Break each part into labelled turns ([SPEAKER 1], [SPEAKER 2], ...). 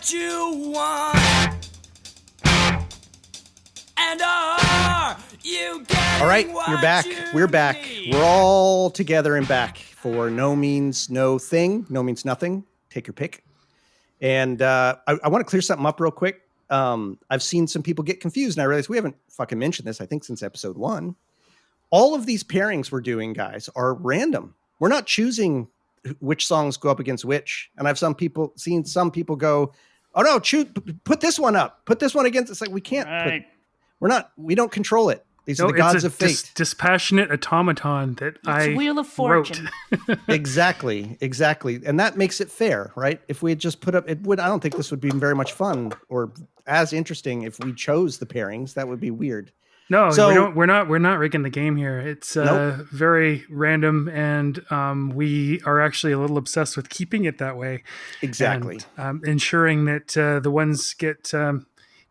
[SPEAKER 1] what you want? And are you getting
[SPEAKER 2] All right,
[SPEAKER 1] what
[SPEAKER 2] you're back. We're back.
[SPEAKER 1] need?
[SPEAKER 2] We're all together and back for No Means No Thing. No Means Nothing. Take your pick. And I want to clear something up real quick. I've seen some people get confused, and I realize we haven't fucking mentioned this, I think, since episode 1. All of these pairings we're doing, guys, are random. We're not choosing which songs go up against which. And I've seen some people go, oh no, put this one up. Put this one against. It's like, we can't
[SPEAKER 3] Right.
[SPEAKER 2] we don't control it. These are the gods of fate.
[SPEAKER 3] Dispassionate automaton that
[SPEAKER 4] It's Wheel of Fortune.
[SPEAKER 3] wrote.
[SPEAKER 2] Exactly. And that makes it fair, right? If we had just put up, I don't think this would be very much fun or as interesting if we chose the pairings. That would be weird.
[SPEAKER 3] No,
[SPEAKER 2] So-
[SPEAKER 3] we're not rigging the game here. It's
[SPEAKER 2] Nope.
[SPEAKER 3] very random, and we are actually a little obsessed with keeping it that way.
[SPEAKER 2] Exactly.
[SPEAKER 3] And, ensuring that the ones get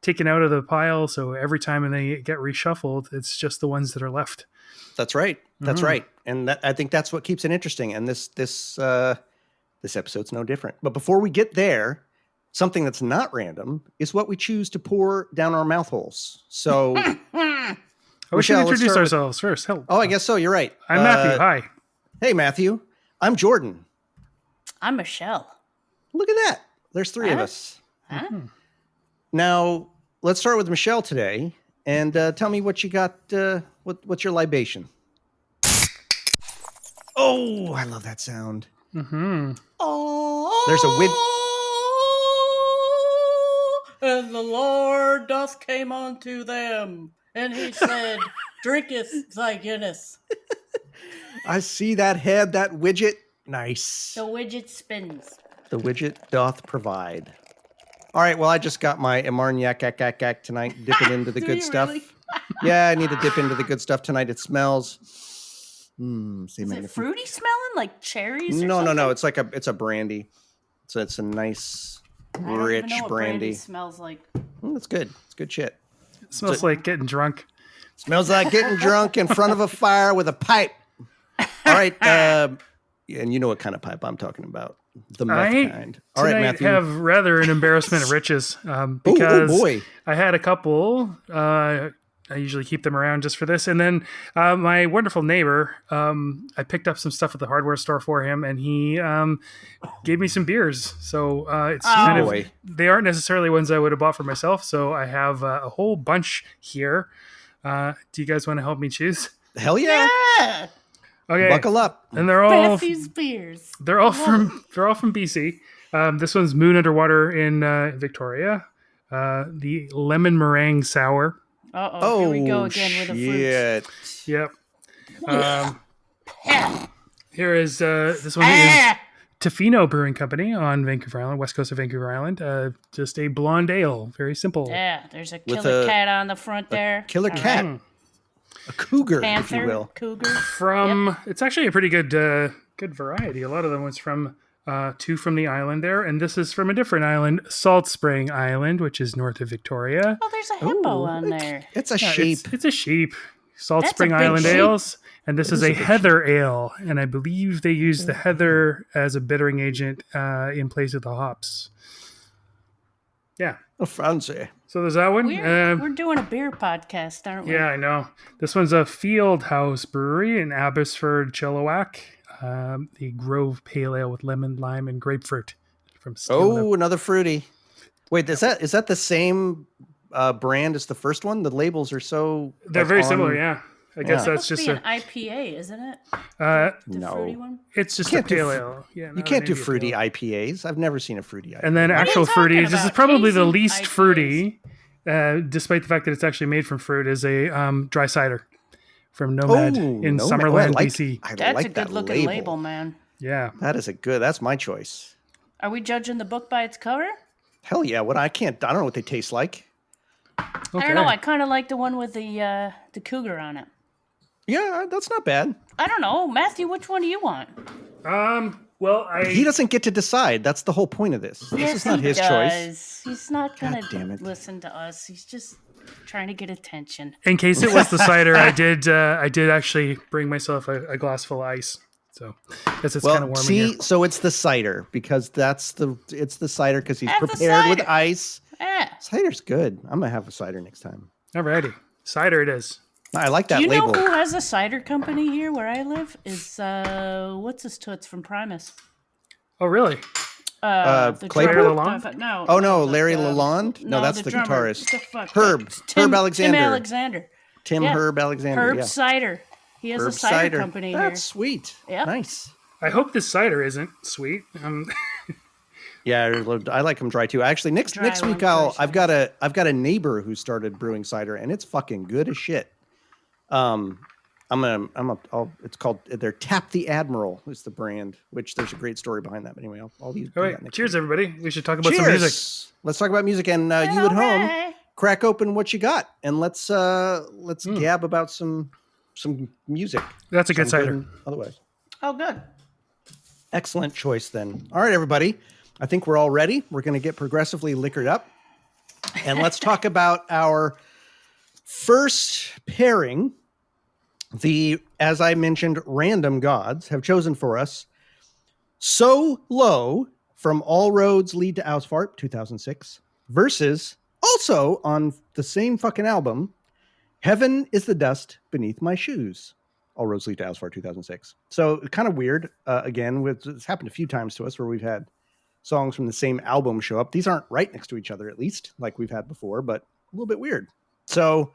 [SPEAKER 3] taken out of the pile, so every time they get reshuffled, it's just the ones that are left.
[SPEAKER 2] That's right. That's
[SPEAKER 3] Mhm.
[SPEAKER 2] right. And I think that's what keeps it interesting. And this episode's no different. But before we get there, something that's not random is what we choose to pour down our mouth holes. So,
[SPEAKER 3] We should
[SPEAKER 2] Michelle, let's
[SPEAKER 3] introduce
[SPEAKER 2] start with-
[SPEAKER 3] ourselves first. Hello.
[SPEAKER 2] I guess so. You're right.
[SPEAKER 3] I'm Matthew. Hi.
[SPEAKER 2] Hey, Matthew. I'm Jordan.
[SPEAKER 4] I'm Michelle.
[SPEAKER 2] Look at that. There's 3 of
[SPEAKER 4] Huh?
[SPEAKER 2] us.
[SPEAKER 4] Huh?
[SPEAKER 2] Now, let's start with Michelle today. And tell me what you got. What's your libation? Oh, I love that sound.
[SPEAKER 3] Mm-hmm.
[SPEAKER 4] Oh,
[SPEAKER 2] There's a
[SPEAKER 4] and the Lord doth came unto them, and he said, "Drinketh thy Guinness."
[SPEAKER 2] I see that head, that widget. Nice.
[SPEAKER 4] The widget spins.
[SPEAKER 2] The widget doth provide. All right, well, I just got my Amarniac tonight, dipping into the
[SPEAKER 4] Do
[SPEAKER 2] good
[SPEAKER 4] you
[SPEAKER 2] stuff.
[SPEAKER 4] really?
[SPEAKER 2] Yeah, I need to dip into the good stuff tonight. It smells. Say
[SPEAKER 4] Is it
[SPEAKER 2] magnifique.
[SPEAKER 4] fruity smelling, like cherries? Or
[SPEAKER 2] No.
[SPEAKER 4] something?
[SPEAKER 2] It's a brandy. So it's a nice,
[SPEAKER 4] I don't even
[SPEAKER 2] rich
[SPEAKER 4] know what
[SPEAKER 2] brandy.
[SPEAKER 4] smells like.
[SPEAKER 2] It's good. It's good shit.
[SPEAKER 3] It smells like getting drunk.
[SPEAKER 2] Smells like getting drunk in front of a fire with a pipe. All right, and you know what kind of pipe I'm talking about. The meth
[SPEAKER 3] I
[SPEAKER 2] kind. All right,
[SPEAKER 3] tonight
[SPEAKER 2] Matthew.
[SPEAKER 3] have rather an embarrassment of riches
[SPEAKER 2] Oh
[SPEAKER 3] because
[SPEAKER 2] boy.
[SPEAKER 3] I had a couple. I usually keep them around just for this. And then my wonderful neighbor, I picked up some stuff at the hardware store for him, and he gave me some beers. So it's kind of,
[SPEAKER 2] boy.
[SPEAKER 3] they aren't necessarily ones I would have bought for myself. So I have a whole bunch here. Do you guys want to help me choose?
[SPEAKER 2] Hell yeah.
[SPEAKER 4] Yeah,
[SPEAKER 3] Okay,
[SPEAKER 2] Buckle up.
[SPEAKER 3] and they're all
[SPEAKER 4] Matthew's beers.
[SPEAKER 3] they're all from BC. This one's Moon Underwater in Victoria. The lemon meringue sour.
[SPEAKER 4] Uh-oh, here we go again with the fruits.
[SPEAKER 2] shit.
[SPEAKER 3] Yep.
[SPEAKER 4] Ah,
[SPEAKER 3] Here is this one is
[SPEAKER 4] ah,
[SPEAKER 3] Tofino Brewing Company on Vancouver Island, west coast of Vancouver Island. Just a blonde ale, very simple.
[SPEAKER 4] yeah, there's a
[SPEAKER 2] With
[SPEAKER 4] killer
[SPEAKER 2] a-
[SPEAKER 4] cat on the front there.
[SPEAKER 2] Killer
[SPEAKER 4] All
[SPEAKER 2] cat.
[SPEAKER 4] right.
[SPEAKER 2] A cougar,
[SPEAKER 4] Panther,
[SPEAKER 2] if you will.
[SPEAKER 4] cougar.
[SPEAKER 3] From it's actually a pretty good variety. A lot of them was from 2 from the island there, and this is from a different island, Salt Spring Island, which is north of Victoria.
[SPEAKER 4] Oh, there's a hippo
[SPEAKER 2] Ooh,
[SPEAKER 4] on there.
[SPEAKER 2] It's a
[SPEAKER 3] Yeah,
[SPEAKER 2] shape.
[SPEAKER 3] It's a sheep. Salt
[SPEAKER 4] That's a
[SPEAKER 3] Spring
[SPEAKER 4] big
[SPEAKER 3] Island
[SPEAKER 4] sheep.
[SPEAKER 3] ales, and this is
[SPEAKER 2] is
[SPEAKER 3] a
[SPEAKER 2] a big
[SPEAKER 3] heather ale, and I believe they use the heather as a bittering agent in place of the hops. Yeah,
[SPEAKER 2] Oh, fancy.
[SPEAKER 3] so there's that one.
[SPEAKER 4] We're doing a beer podcast, aren't we?
[SPEAKER 3] Yeah, I know. This one's a Field House Brewery in Abbotsford, Chilliwack. The Grove Pale Ale with lemon, lime, and grapefruit from Steel.
[SPEAKER 2] Oh, another fruity. Wait, is that the same brand as the first one? The labels are so.
[SPEAKER 3] They're
[SPEAKER 2] like,
[SPEAKER 3] very
[SPEAKER 2] on-
[SPEAKER 3] similar, yeah. I guess
[SPEAKER 2] Yeah.
[SPEAKER 3] that's
[SPEAKER 4] Must
[SPEAKER 3] just
[SPEAKER 4] be
[SPEAKER 3] a.
[SPEAKER 4] an IPA, isn't it? The
[SPEAKER 2] No.
[SPEAKER 4] fruity one.
[SPEAKER 3] It's just a
[SPEAKER 2] can't do
[SPEAKER 3] pale
[SPEAKER 2] fr-
[SPEAKER 3] ale. Yeah,
[SPEAKER 2] You
[SPEAKER 3] not
[SPEAKER 2] can't
[SPEAKER 3] an
[SPEAKER 2] do
[SPEAKER 3] India
[SPEAKER 2] fruity
[SPEAKER 3] pale ale.
[SPEAKER 2] IPAs. I've never seen a fruity IPA.
[SPEAKER 3] And then
[SPEAKER 4] What are you
[SPEAKER 3] actual fruity.
[SPEAKER 4] talking
[SPEAKER 3] This is
[SPEAKER 4] about?
[SPEAKER 3] probably the
[SPEAKER 4] Hazy
[SPEAKER 3] least
[SPEAKER 4] IPAs.
[SPEAKER 3] fruity, despite the fact that it's actually made from fruit. Is a dry cider from Nomad in
[SPEAKER 2] Nomad.
[SPEAKER 3] Summerland,
[SPEAKER 2] I like,
[SPEAKER 3] BC.
[SPEAKER 2] I
[SPEAKER 4] That's
[SPEAKER 2] like
[SPEAKER 4] a good
[SPEAKER 2] that
[SPEAKER 4] looking label, man.
[SPEAKER 3] Yeah,
[SPEAKER 2] That's That's my choice.
[SPEAKER 4] Are we judging the book by its cover?
[SPEAKER 2] Hell yeah! I don't know what they taste like.
[SPEAKER 4] I don't know. I kind of like the one with the cougar on it.
[SPEAKER 2] Yeah, that's not bad.
[SPEAKER 4] I don't know, Matthew. Which one do you want?
[SPEAKER 3] Well,
[SPEAKER 2] He doesn't get to decide. That's the whole point of this. This is not
[SPEAKER 4] he
[SPEAKER 2] his choice.
[SPEAKER 4] does. He's not
[SPEAKER 2] God
[SPEAKER 4] gonna
[SPEAKER 2] damn it.
[SPEAKER 4] listen to us. He's just trying to get attention.
[SPEAKER 3] in case it was the cider, I did actually bring myself a glass full of ice. So it's kind of warm in here.
[SPEAKER 2] So it's the cider because it's the cider because he's
[SPEAKER 4] Have the
[SPEAKER 2] prepared with
[SPEAKER 4] cider.
[SPEAKER 2] ice.
[SPEAKER 4] Yeah.
[SPEAKER 2] Cider's good. I'm gonna have a cider next time.
[SPEAKER 3] Alrighty. Cider it is.
[SPEAKER 2] I like that
[SPEAKER 4] Do you
[SPEAKER 2] label.
[SPEAKER 4] know who has a cider company here where I live? Is what's his toots from Primus?
[SPEAKER 3] Oh, really?
[SPEAKER 4] The
[SPEAKER 2] Claypool?
[SPEAKER 4] drummer- No.
[SPEAKER 2] Oh no,
[SPEAKER 4] the-
[SPEAKER 2] Larry
[SPEAKER 4] the-
[SPEAKER 2] Lalonde? No, that's the
[SPEAKER 4] drummer.
[SPEAKER 2] guitarist.
[SPEAKER 4] The fuck?
[SPEAKER 2] Herb. Herb Alexander.
[SPEAKER 4] Tim Alexander.
[SPEAKER 2] Tim
[SPEAKER 4] Yeah.
[SPEAKER 2] Herb Alexander.
[SPEAKER 4] Herb
[SPEAKER 2] yeah.
[SPEAKER 4] Cider. He has
[SPEAKER 2] Herb
[SPEAKER 4] a cider company here.
[SPEAKER 2] That's sweet.
[SPEAKER 4] Yep.
[SPEAKER 2] Nice.
[SPEAKER 3] I hope this cider isn't sweet.
[SPEAKER 2] Yeah, I like them dry too. Actually, next
[SPEAKER 4] Dry
[SPEAKER 2] week
[SPEAKER 4] one,
[SPEAKER 2] I've got a neighbor who started brewing cider and it's fucking good as shit. It's called they're Tap the Admiral is the brand, which there's a great story behind that. But anyway, I'll do
[SPEAKER 3] All
[SPEAKER 2] that
[SPEAKER 3] right.
[SPEAKER 2] next
[SPEAKER 3] Cheers,
[SPEAKER 2] week.
[SPEAKER 3] everybody. We should talk about
[SPEAKER 2] Cheers.
[SPEAKER 3] some music.
[SPEAKER 2] Let's talk about music and you at home crack open what you got and let's gab about some music.
[SPEAKER 3] That's a good
[SPEAKER 2] Some
[SPEAKER 3] cider.
[SPEAKER 2] Otherwise.
[SPEAKER 4] Oh, good.
[SPEAKER 2] Excellent choice then. All right, everybody. I think we're all ready. We're going to get progressively liquored up. And let's talk about our first pairing. As I mentioned, random gods have chosen for us So Low from All Roads Lead to Ausfart, 2006, versus also on the same fucking album, Heaven is the Dust Beneath My Shoes. All Roads Lead to Ausfart, 2006. So kind of weird. Again, it's happened a few times to us where we've had songs from the same album show up. These aren't right next to each other, at least, like we've had before, but a little bit weird. So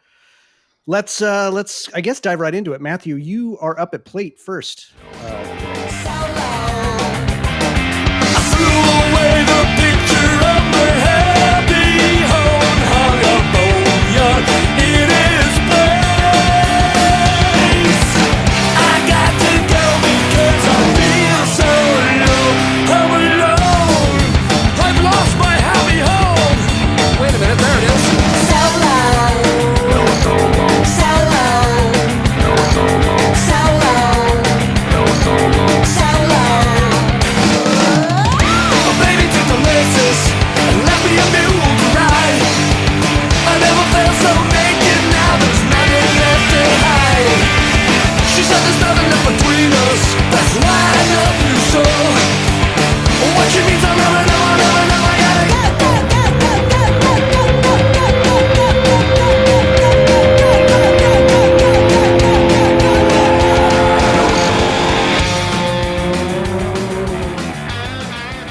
[SPEAKER 2] let's I guess dive right into it. Matthew, you are up at plate first.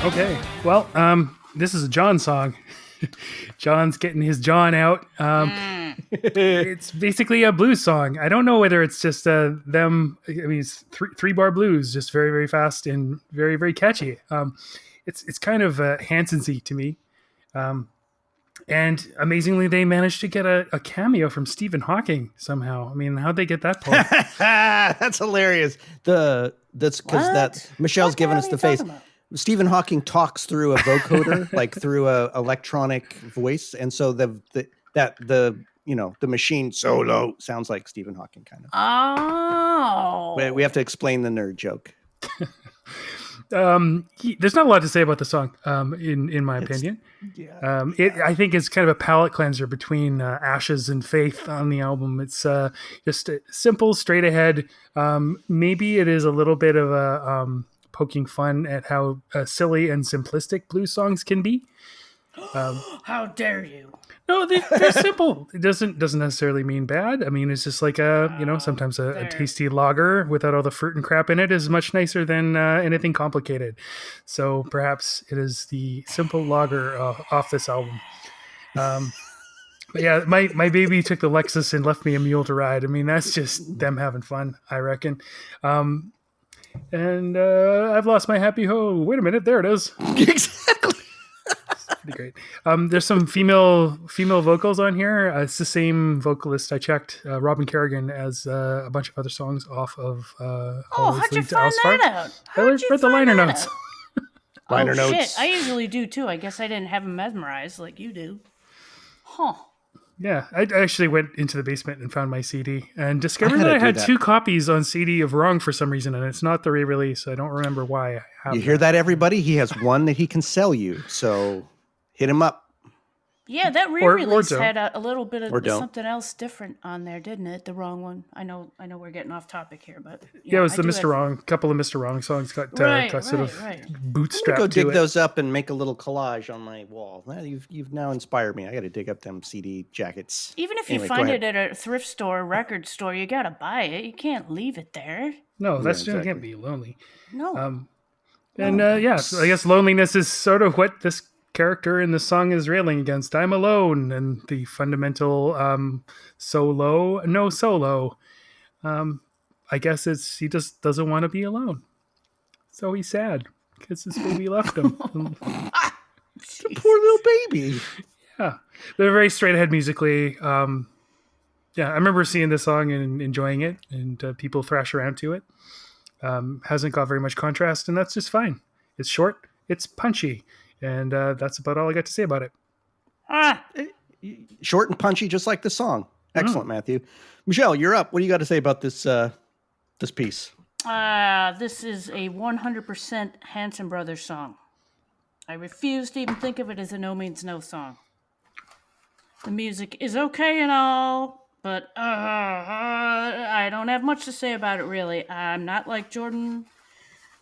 [SPEAKER 3] Okay. Well, this is a John song. John's getting his John out. It's basically a blues song. I don't know whether it's just them. I mean, it's three bar blues, just very, very fast and very, very catchy. It's kind of Hanson-y to me. And amazingly, they managed to get a cameo from Stephen Hawking somehow. I mean, how'd they get that part?
[SPEAKER 2] That's hilarious. That's because Michelle's given us the face. Stephen Hawking talks through a vocoder, like through a electronic voice, and so the machine solo sounds like Stephen Hawking kind of.
[SPEAKER 4] Oh,
[SPEAKER 2] We have to explain the nerd joke.
[SPEAKER 3] There's not a lot to say about the song, in my opinion.
[SPEAKER 2] Yeah.
[SPEAKER 3] I think it's kind of a palate cleanser between Ashes and Faith on the album. It's just a simple, straight ahead. Maybe it is a little bit of a poking fun at how silly and simplistic blues songs can be.
[SPEAKER 4] how dare you!
[SPEAKER 3] No, they're simple. It doesn't necessarily mean bad. I mean, it's just like sometimes a tasty lager without all the fruit and crap in it is much nicer than anything complicated. So perhaps it is the simple lager off this album. But yeah, my baby took the Lexus and left me a mule to ride. I mean, that's just them having fun, I reckon. And I've lost my happy ho. Wait a minute, there it is.
[SPEAKER 2] Exactly.
[SPEAKER 3] Pretty great. There's some female vocals on here. It's the same vocalist I checked, Robin Kerrigan, as a bunch of other songs off of.
[SPEAKER 4] How'd you find that out?
[SPEAKER 3] I read the liner notes.
[SPEAKER 2] Liner notes.
[SPEAKER 4] Shit, I usually do too. I guess I didn't have them memorized like you do. Huh.
[SPEAKER 3] Yeah, I actually went into the basement and found my CD and discovered
[SPEAKER 2] I
[SPEAKER 3] that I
[SPEAKER 2] do
[SPEAKER 3] had
[SPEAKER 2] that.
[SPEAKER 3] 2 copies on CD of Wrong for some reason, and it's not the re-release. I don't remember why I have
[SPEAKER 2] You hear that, everybody? He has one that he can sell you. So hit him up.
[SPEAKER 4] Yeah, that
[SPEAKER 3] Or
[SPEAKER 4] re-release
[SPEAKER 3] don't.
[SPEAKER 4] had a little bit
[SPEAKER 2] Or
[SPEAKER 4] of
[SPEAKER 2] don't.
[SPEAKER 4] something else different on there, didn't it? The wrong one. I know we're getting off topic here, but
[SPEAKER 3] Yeah, it was
[SPEAKER 4] I
[SPEAKER 3] the
[SPEAKER 4] do
[SPEAKER 3] Mr.
[SPEAKER 4] have-
[SPEAKER 3] Wrong. Couple of Mr. Wrong songs got,
[SPEAKER 4] Right,
[SPEAKER 3] got sort
[SPEAKER 4] right,
[SPEAKER 3] of
[SPEAKER 4] right.
[SPEAKER 2] I'm gonna
[SPEAKER 3] bootstrapped
[SPEAKER 2] go dig
[SPEAKER 3] to it.
[SPEAKER 2] those up and make a little collage on my wall. Now, you've now inspired me. I got to dig up them CD jackets.
[SPEAKER 4] Even if
[SPEAKER 2] Anyway,
[SPEAKER 4] you
[SPEAKER 2] go
[SPEAKER 4] find
[SPEAKER 2] ahead.
[SPEAKER 4] it at a thrift store, record store, you gotta buy it. You can't leave it there.
[SPEAKER 3] No, that's
[SPEAKER 2] Yeah,
[SPEAKER 3] you can't
[SPEAKER 2] exactly.
[SPEAKER 3] be lonely.
[SPEAKER 4] No.
[SPEAKER 3] And yeah, so I guess loneliness is sort of what this character in the song is railing against. I'm alone, and the fundamental solo, no solo. I guess he just doesn't want to be alone, so he's sad because his baby left him.
[SPEAKER 2] The poor little baby.
[SPEAKER 3] Yeah, they're very straight ahead musically. Yeah, I remember seeing this song and enjoying it, and people thrash around to it. Hasn't got very much contrast, and that's just fine. It's short, it's punchy, and that's about all I got to say about it.
[SPEAKER 2] Short and punchy, just like the song. Excellent, Matthew. Michelle, you're up. What do you got to say about this this piece?
[SPEAKER 4] This is a 100% Hanson Brothers song. I refuse to even think of it as a No Means No song. The music is okay and all, but I don't have much to say about it, really. I'm not like Jordan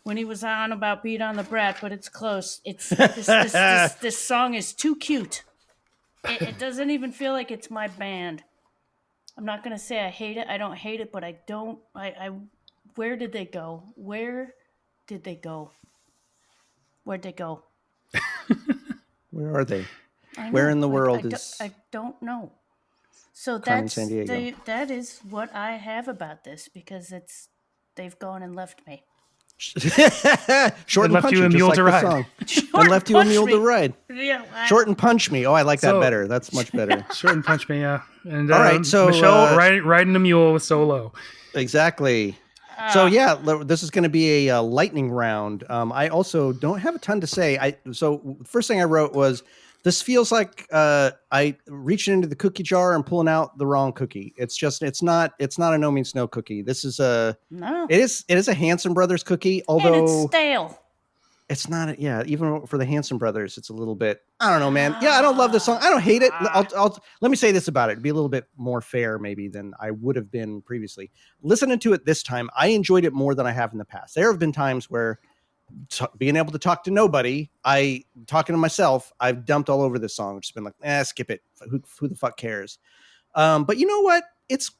[SPEAKER 4] when he was on about Beat on the Brat, but it's close. It's this song is too cute. It doesn't even feel like it's my band. I'm not gonna say I hate it. I don't hate it, but I don't. Where did they go? Where did they go? Where'd they go?
[SPEAKER 2] Where are they?
[SPEAKER 4] I
[SPEAKER 2] Where
[SPEAKER 4] know,
[SPEAKER 2] in the world
[SPEAKER 4] I don't know. So
[SPEAKER 2] Carmen Sandiego.
[SPEAKER 4] that is what I have about this because they've gone and left me.
[SPEAKER 2] Short and
[SPEAKER 3] left
[SPEAKER 2] punchy,
[SPEAKER 3] you a
[SPEAKER 2] just
[SPEAKER 3] mule
[SPEAKER 2] like
[SPEAKER 3] to
[SPEAKER 2] the
[SPEAKER 3] ride.
[SPEAKER 2] song.
[SPEAKER 4] Short
[SPEAKER 2] And left you a
[SPEAKER 4] punch
[SPEAKER 2] mule
[SPEAKER 4] me.
[SPEAKER 2] to ride.
[SPEAKER 4] Yeah,
[SPEAKER 2] Short and punch me. Oh, I like that
[SPEAKER 3] So-
[SPEAKER 2] better. That's much better.
[SPEAKER 3] Short and punch me, yeah. And
[SPEAKER 2] All right, so,
[SPEAKER 3] Michelle riding a mule with solo.
[SPEAKER 2] Exactly. So yeah, this is going to be a lightning round. I also don't have a ton to say. So first thing I wrote was this feels like I reaching into the cookie jar and pulling out the wrong cookie. It's not a No Means No cookie. This is
[SPEAKER 4] no,
[SPEAKER 2] it is a Hanson Brothers cookie,
[SPEAKER 4] and it's
[SPEAKER 2] although
[SPEAKER 4] stale.
[SPEAKER 2] it's not. Yeah, even for the Hanson Brothers, it's a little bit. I don't know, man. Yeah, I don't love this song. I don't hate it. Let me say this about it. Be a little bit more fair, maybe, than I would have been previously. Listening to it this time, I enjoyed it more than I have in the past. There have been times where being able to talk to nobody, talking to myself, I've dumped all over this song. Just been like, skip it. Who the fuck cares? But you know what? It's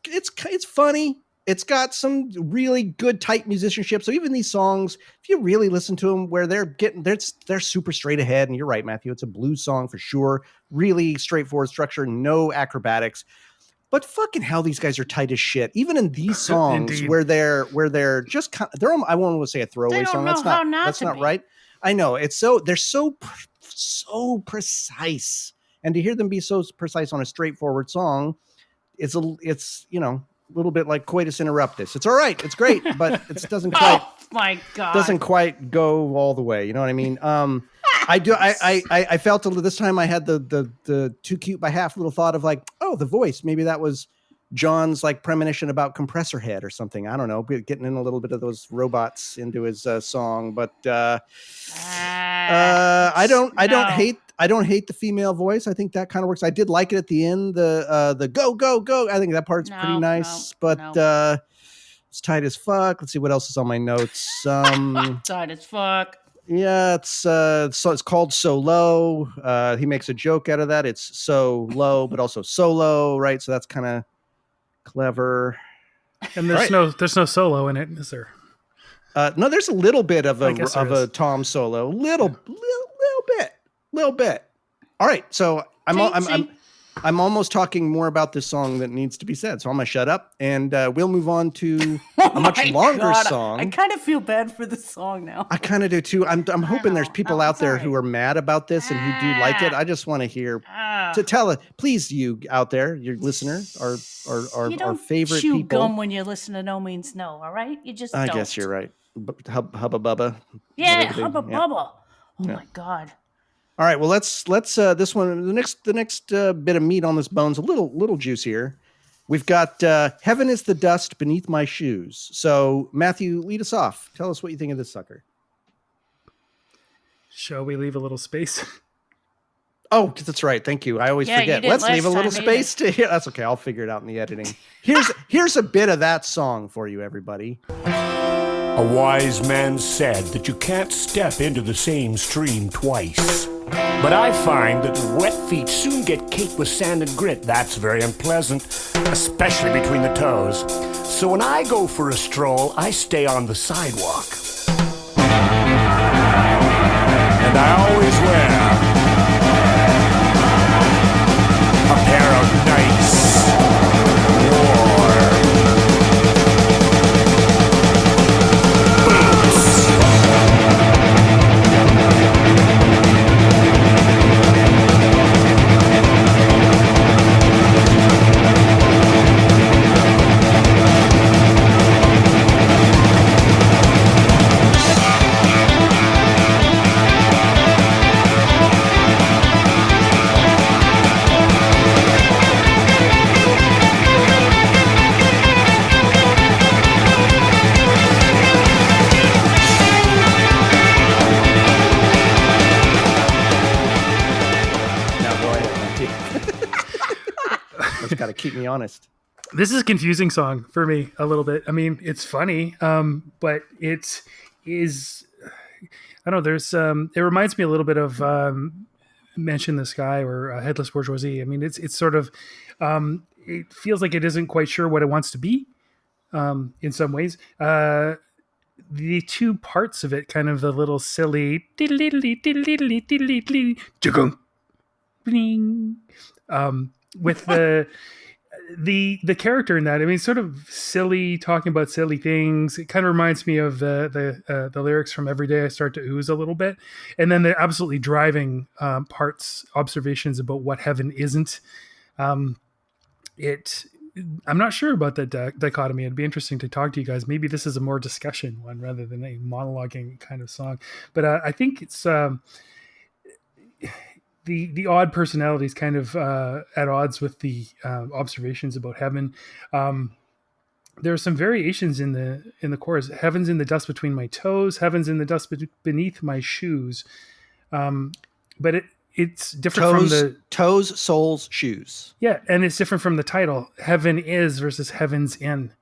[SPEAKER 2] funny. It's got some really good tight musicianship. So even these songs, if you really listen to them, where they're super straight ahead. And you're right, Matthew. It's a blues song for sure. Really straightforward structure, no acrobatics. But fucking hell, these guys are tight as shit. Even in these songs where they're just they're I won't want to say a throwaway
[SPEAKER 4] They don't
[SPEAKER 2] song.
[SPEAKER 4] know how not
[SPEAKER 2] That's
[SPEAKER 4] to
[SPEAKER 2] not
[SPEAKER 4] be.
[SPEAKER 2] right. I know they're so precise, and to hear them be so precise on a straightforward song, it's a little bit like coitus interruptus. It's all right. It's great, but it doesn't quite.
[SPEAKER 4] Oh my god!
[SPEAKER 2] Doesn't quite go all the way. You know what I mean? I do. I felt this time I had the too cute by half little thought of like, oh, the voice. Maybe that was John's like premonition about compressor head or something. I don't know. Getting in a little bit of those robots into his song, but I don't hate the female voice. I think that kind of works. I did like it at the end. The go go go. I think that part's pretty nice, but it's tight as fuck. Let's see what else is on my notes.
[SPEAKER 4] Tight as fuck.
[SPEAKER 2] Yeah, it's called So Low. He makes a joke out of that. It's so low, but also solo, right? So that's kind of clever.
[SPEAKER 3] And there's no solo in it, is there?
[SPEAKER 2] No, there's a little bit of a
[SPEAKER 3] is.
[SPEAKER 2] Tom solo, little bit. All right, so I'm almost talking more about this song that needs to be said. So I'm gonna shut up, and we'll move on to a much longer song.
[SPEAKER 4] I kind of feel bad for the song now.
[SPEAKER 2] I kind of do too. I'm hoping there's people out there who are mad about this and who do like it. I just want to hear to tell it. Please, you out there, your listener, our
[SPEAKER 4] you don't
[SPEAKER 2] favorite
[SPEAKER 4] chew
[SPEAKER 2] people.
[SPEAKER 4] gum when you listen to No Means No. All right, you just.
[SPEAKER 2] I
[SPEAKER 4] don't.
[SPEAKER 2] guess you're right. Hubba bubba.
[SPEAKER 4] Yeah,
[SPEAKER 2] whatever they-
[SPEAKER 4] hubba
[SPEAKER 2] yeah.
[SPEAKER 4] bubba. Oh my god.
[SPEAKER 2] All right, well let's this one the next bit of meat on this bone's a little juicier. We've got Heaven is the Dust Beneath My Shoes. So Matthew, lead us off. Tell us what you think of this sucker.
[SPEAKER 3] Shall we leave a little space?
[SPEAKER 2] Oh, that's right. Thank you. I always
[SPEAKER 4] Yeah, you
[SPEAKER 2] forget.
[SPEAKER 4] didn't
[SPEAKER 2] Let's
[SPEAKER 4] last
[SPEAKER 2] leave a little
[SPEAKER 4] time either.
[SPEAKER 2] space to. Yeah, that's okay. I'll figure it out in the editing. Here's a bit of that song for you, everybody.
[SPEAKER 5] A wise man said that you can't step into the same stream twice. But I find that wet feet soon get caked with sand and grit. That's very unpleasant, especially between the toes. So when I go for a stroll, I stay on the sidewalk. And I always wear a pair of nice, warm boots.
[SPEAKER 2] Now go ahead. That's got to keep me honest.
[SPEAKER 3] This is a confusing song for me a little bit. I mean, it's funny, but it is. I don't know. There's. It reminds me a little bit of Mention the Sky or Headless Bourgeoisie. I mean, it's sort of. It feels like it isn't quite sure what it wants to be. In some ways, the two parts of it, kind of the little silly with the character in that. I mean, sort of silly, talking about silly things. It kind of reminds me of the lyrics from Every Day I Start to Ooze a little bit, and then the absolutely driving parts, observations about what heaven isn't. I'm not sure about that dichotomy. It'd be interesting to talk to you guys. Maybe this is a more discussion one rather than a monologuing kind of song. But I think it's the odd personalities kind of at odds with the observations about heaven. There are some variations in the chorus. Heaven's in the dust between my toes. Heaven's in the dust beneath my shoes. But it's different from the
[SPEAKER 2] toes, soles, shoes.
[SPEAKER 3] Yeah, and it's different from the title. Heaven is versus heaven's in.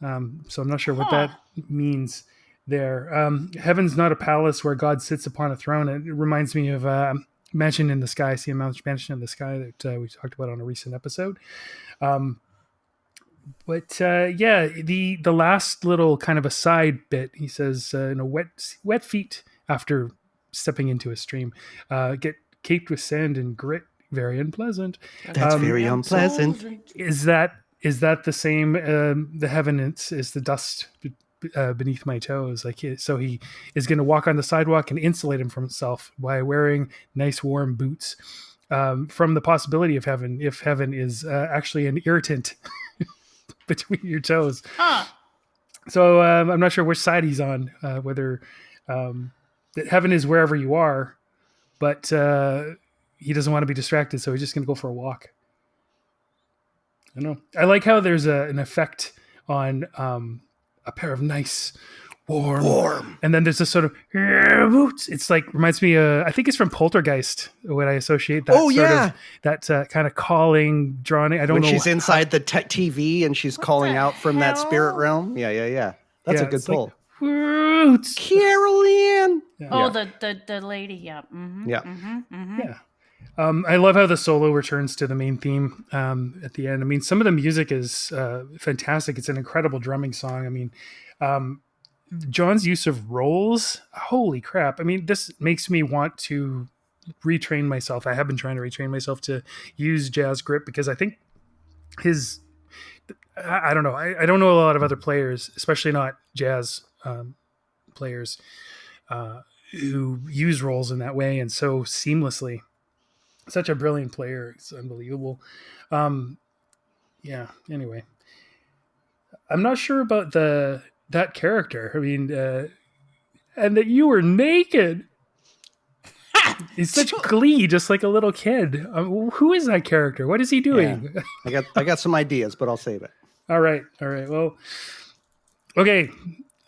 [SPEAKER 3] So I'm not sure what that means there. Heaven's not a palace where God sits upon a throne. It reminds me of Mansion in the Sky, see a Mansion in the Sky that we talked about on a recent episode. But the last little kind of a side bit, he says, wet feet after stepping into a stream, get caked with sand and grit, very unpleasant.
[SPEAKER 2] That's very unpleasant.
[SPEAKER 3] Is that the same? The heaven is the dust beneath my toes. So he is going to walk on the sidewalk and insulate him from himself by wearing nice warm boots from the possibility of heaven, if heaven is actually an irritant between your toes. So I'm not sure which side he's on, whether that heaven is wherever you are, but he doesn't want to be distracted, so he's just going to go for a walk. I don't know. I like how there's an effect on a pair of nice, warm, and then there's this sort of boots. It's like reminds me. I think it's from Poltergeist when I associate that.
[SPEAKER 2] Oh yeah,
[SPEAKER 3] that kind of calling, droning. I don't know.
[SPEAKER 2] When she's inside the TV and she's calling out from that spirit realm. Yeah. That's a good pull.
[SPEAKER 3] Like, roots.
[SPEAKER 2] Carol Ann.
[SPEAKER 4] Yeah. Oh, the lady. Yeah. Mm-hmm,
[SPEAKER 2] yeah.
[SPEAKER 4] Mm-hmm, mm-hmm.
[SPEAKER 3] Yeah. I love how the solo returns to the main theme at the end. I mean, some of the music is fantastic. It's an incredible drumming song. I mean, John's use of rolls, holy crap. I mean, this makes me want to retrain myself. I have been trying to retrain myself to use jazz grip because I think I don't know. I don't know a lot of other players, especially not jazz players who use rolls in that way and so seamlessly. Such a brilliant player. It's unbelievable. Anyway, I'm not sure about that character. I mean, and that you were naked. He's such glee, just like a little kid. Who is that character? What is he doing?
[SPEAKER 2] Yeah. I got some ideas, but I'll save it.
[SPEAKER 3] All right. Well, okay.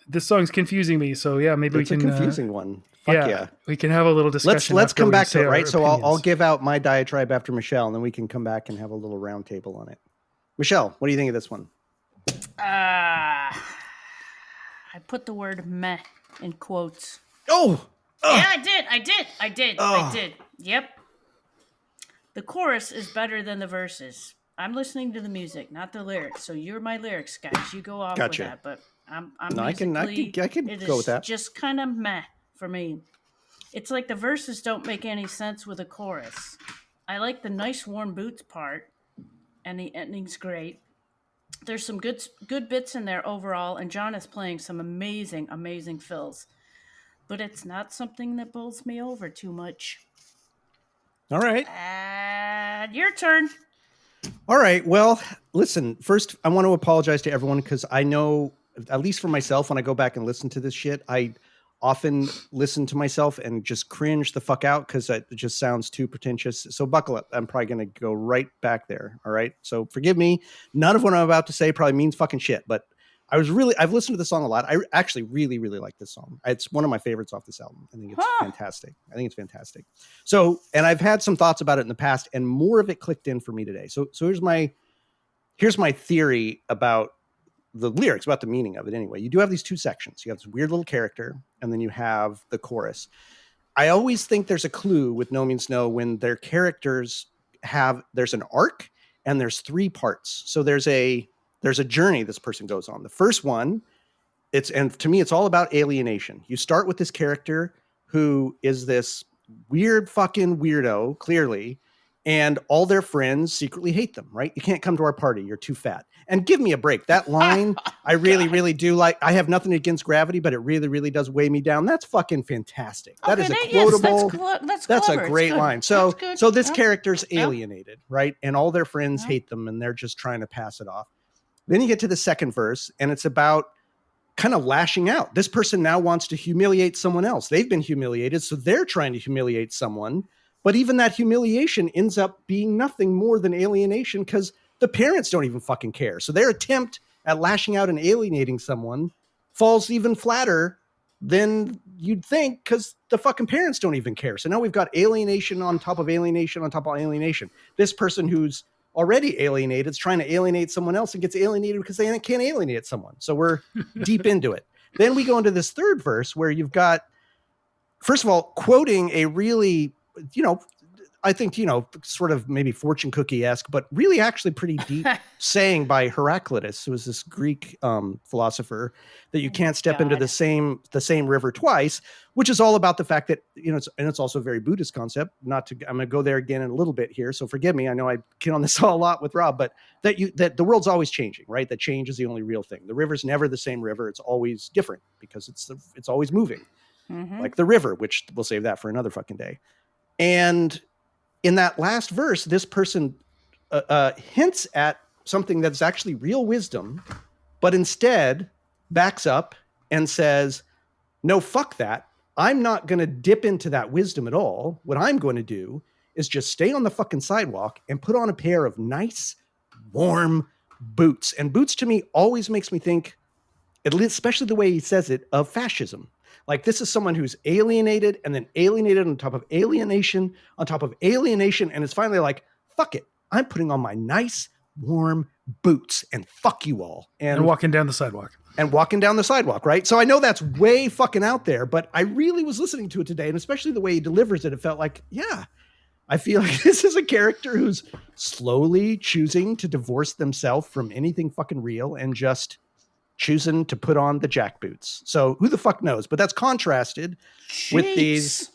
[SPEAKER 3] This song's confusing me, so yeah, maybe
[SPEAKER 2] it's
[SPEAKER 3] we can.
[SPEAKER 2] It's a confusing one. Fuck yeah.
[SPEAKER 3] We can have a little discussion.
[SPEAKER 2] Let's
[SPEAKER 3] after
[SPEAKER 2] come
[SPEAKER 3] we
[SPEAKER 2] back
[SPEAKER 3] say
[SPEAKER 2] to it,
[SPEAKER 3] our
[SPEAKER 2] right? So I'll
[SPEAKER 3] opinions.
[SPEAKER 2] give out my diatribe after Michelle, and then we can come back and have a little round table on it. Michelle, what do you think of this one?
[SPEAKER 4] I put the word meh in quotes.
[SPEAKER 2] Oh!
[SPEAKER 4] Yeah, I
[SPEAKER 2] Oh.
[SPEAKER 4] did. Yep. The chorus is better than the verses. I'm listening to the music, not the lyrics. So you're my lyrics guys. You go off
[SPEAKER 2] Gotcha.
[SPEAKER 4] with that. But I'm
[SPEAKER 2] No, I can
[SPEAKER 4] it
[SPEAKER 2] go with
[SPEAKER 4] is
[SPEAKER 2] that.
[SPEAKER 4] just kind of meh for me. It's like the verses don't make any sense with a chorus. I like the nice warm boots part, and the ending's great. There's some good bits in there overall, and John is playing some amazing fills. But it's not something that bowls me over too much.
[SPEAKER 2] All right.
[SPEAKER 4] Your turn.
[SPEAKER 2] All right. Well, listen, first, I want to apologize to everyone because I know, at least for myself, when I go back and listen to this shit, I often listen to myself and just cringe the fuck out because it just sounds too pretentious. So buckle up. I'm probably going to go right back there. All right. So forgive me. None of what I'm about to say probably means fucking shit, but I've listened to the song a lot. I actually really like this song. It's one of my favorites off this album. I think it's fantastic. So, and I've had some thoughts about it in the past, and more of it clicked in for me today. So here's my theory about the lyrics, about the meaning of it anyway. You do have these two sections. You have this weird little character, and then you have the chorus. I always think there's a clue with No Means No when their characters there's an arc and there's three parts. So there's a journey this person goes on. The first one, and to me, it's all about alienation. You start with this character who is this weird fucking weirdo, clearly, and all their friends secretly hate them, right? You can't come to our party. You're too fat. And give me a break. That line, I really do like. I have nothing against Gravity, but it really does weigh me down. That's fucking fantastic. That is a quotable.
[SPEAKER 4] Yes,
[SPEAKER 2] that's
[SPEAKER 4] clever.
[SPEAKER 2] a great line. So this character's alienated, right? And all their friends hate them, and they're just trying to pass it off. Then you get to the second verse, and it's about kind of lashing out. This person now wants to humiliate someone else. They've been humiliated, so they're trying to humiliate someone. But even that humiliation ends up being nothing more than alienation because the parents don't even fucking care. So their attempt at lashing out and alienating someone falls even flatter than you'd think because the fucking parents don't even care. So now we've got alienation on top of alienation on top of alienation. This person who's already alienated is trying to alienate someone else and gets alienated because they can't alienate someone. So we're deep into it. Then we go into this third verse where you've got, first of all, quoting a really, I think, sort of maybe fortune cookie-esque, but really actually pretty deep saying by Heraclitus, who was this Greek philosopher, that you can't step into the same river twice, which is all about the fact that, it's also a very Buddhist concept. I'm going to go there again in a little bit here. So forgive me. I know I get on this a lot with Rob, but that the world's always changing, right? That change is the only real thing. The river's never the same river. It's always different because it's always moving. Mm-hmm. Like the river, which we'll save that for another fucking day. And in that last verse, this person hints at something that's actually real wisdom, but instead backs up and says, no, fuck that. I'm not going to dip into that wisdom at all. What I'm going to do is just stay on the fucking sidewalk and put on a pair of nice, warm boots. And boots to me always makes me think, especially the way he says it, of fascism. Like this is someone who's alienated and then alienated on top of alienation, and it's finally like, fuck it. I'm putting on my nice, warm boots and fuck you all.
[SPEAKER 3] And walking down the sidewalk.
[SPEAKER 2] Right? So I know that's way fucking out there, but I really was listening to it today, and especially the way he delivers it, it felt like, yeah, I feel like this is a character who's slowly choosing to divorce themselves from anything fucking real and just choosing to put on the jackboots. So who the fuck knows? But that's contrasted with these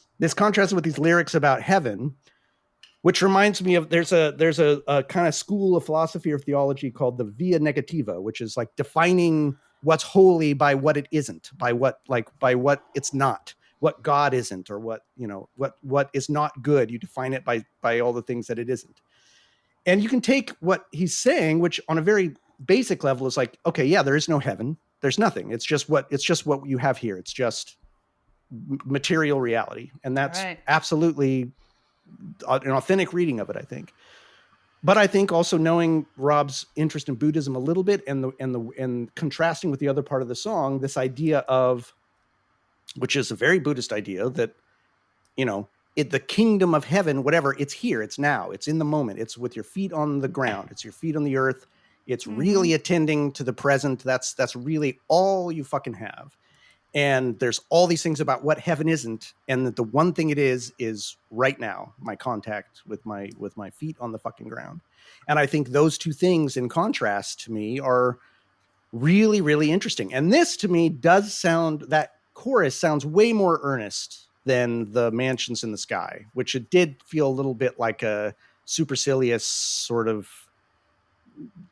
[SPEAKER 2] lyrics about heaven, which reminds me of there's a kind of school of philosophy or theology called the via negativa, which is like defining what's holy by what it isn't, by what it's not, what God isn't, or what is not good. You define it by all the things that it isn't. And you can take what he's saying, which on a very basic level is like, okay, yeah, there is no heaven. There's nothing. It's just what you have here. It's just material reality. And that's absolutely an authentic reading of it, I think. But I think also knowing Rob's interest in Buddhism a little bit and contrasting with the other part of the song, this idea of which is a very Buddhist idea that, the kingdom of heaven, whatever, it's here, it's now, it's in the moment, it's with your feet on the ground, it's your feet on the earth, it's really attending to the present. That's really all you fucking have. And there's all these things about what heaven isn't, and that the one thing it is right now, my contact with my feet on the fucking ground. And I think those two things, in contrast to me, are really, really interesting. And this, to me, that chorus sounds way more earnest than the Mansions in the Sky, which it did feel a little bit like a supercilious sort of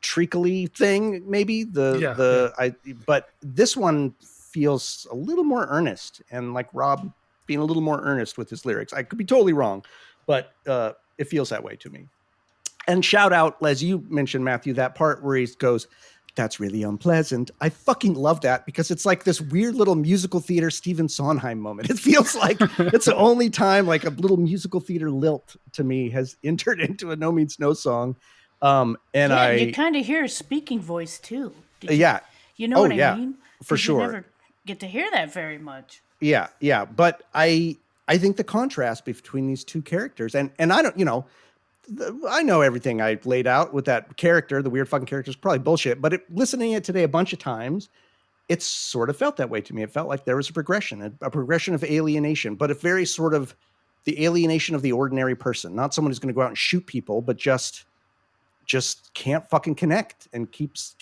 [SPEAKER 2] treacly thing, maybe. But this one feels a little more earnest, and like Rob being a little more earnest with his lyrics. I could be totally wrong, but it feels that way to me. And shout out, as you mentioned, Matthew, that part where he goes, "That's really unpleasant." I fucking love that, because it's like this weird little musical theater Stephen Sondheim moment. It feels like it's the only time like a little musical theater lilt to me has entered into a No Means No song.
[SPEAKER 4] You kind of hear a speaking voice too. You know what I mean?
[SPEAKER 2] For sure.
[SPEAKER 4] You never get to hear that very much.
[SPEAKER 2] Yeah. But I think the contrast between these two characters, and I don't, I know everything I laid out with that character, the weird fucking character, is probably bullshit, but listening to it today a bunch of times, it sort of felt that way to me. It felt like there was a progression of alienation, but a very sort of the alienation of the ordinary person, not someone who's going to go out and shoot people, but just can't fucking connect and keeps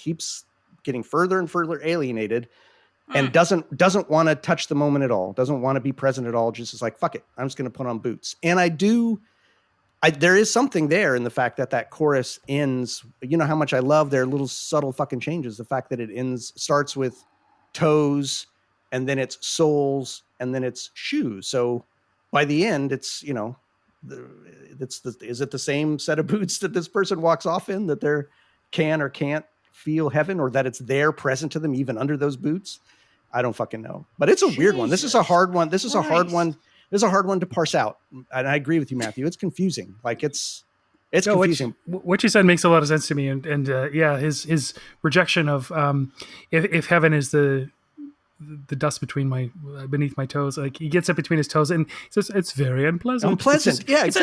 [SPEAKER 2] getting further and further alienated, and doesn't want to touch the moment at all, doesn't want to be present at all, just is like, fuck it, I'm just going to put on boots. And there is something there in the fact that chorus ends, how much I love their little subtle fucking changes. The fact that it starts with toes, and then it's soles, and then it's shoes. So by the end, it's, is it the same set of boots that this person walks off in, that they can or can't feel heaven, or that it's there present to them even under those boots? I don't fucking know. But it's a weird one. This is a hard one. This is a hard one. This is a hard one to parse out. And I agree with you, Matthew. It's confusing. Like it's confusing.
[SPEAKER 3] What you said makes a lot of sense to me. And his rejection of if heaven is the dust beneath my toes, like he gets it between his toes, and he says it's very unpleasant.
[SPEAKER 2] Exactly.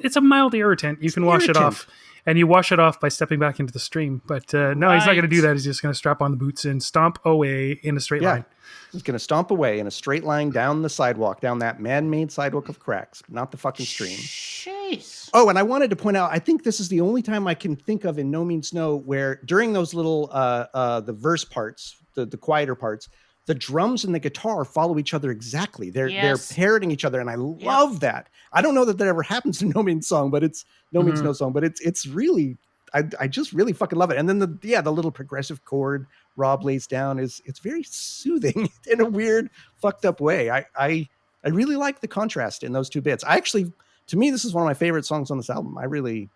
[SPEAKER 3] It's a mild irritant. You can wash it off, and you wash it off by stepping back into the stream. But no, he's not going to do that. He's just going to strap on the boots and stomp away in a straight line.
[SPEAKER 2] He's going to stomp away in a straight line down the sidewalk, down that man-made sidewalk of cracks, not the fucking stream.
[SPEAKER 4] Jeez.
[SPEAKER 2] Oh, and I wanted to point out, I think this is the only time I can think of in No Means No where during those little the verse parts, the quieter parts, the drums and the guitar follow each other exactly. They're parroting each other, and I love that. I don't know that ever happens in No Means Song, but it's No Means No Song, but it's really, I just really fucking love it. And then the little progressive chord Rob lays down it's very soothing in a weird fucked up way. I really like the contrast in those two bits. To me, this is one of my favorite songs on this album. I really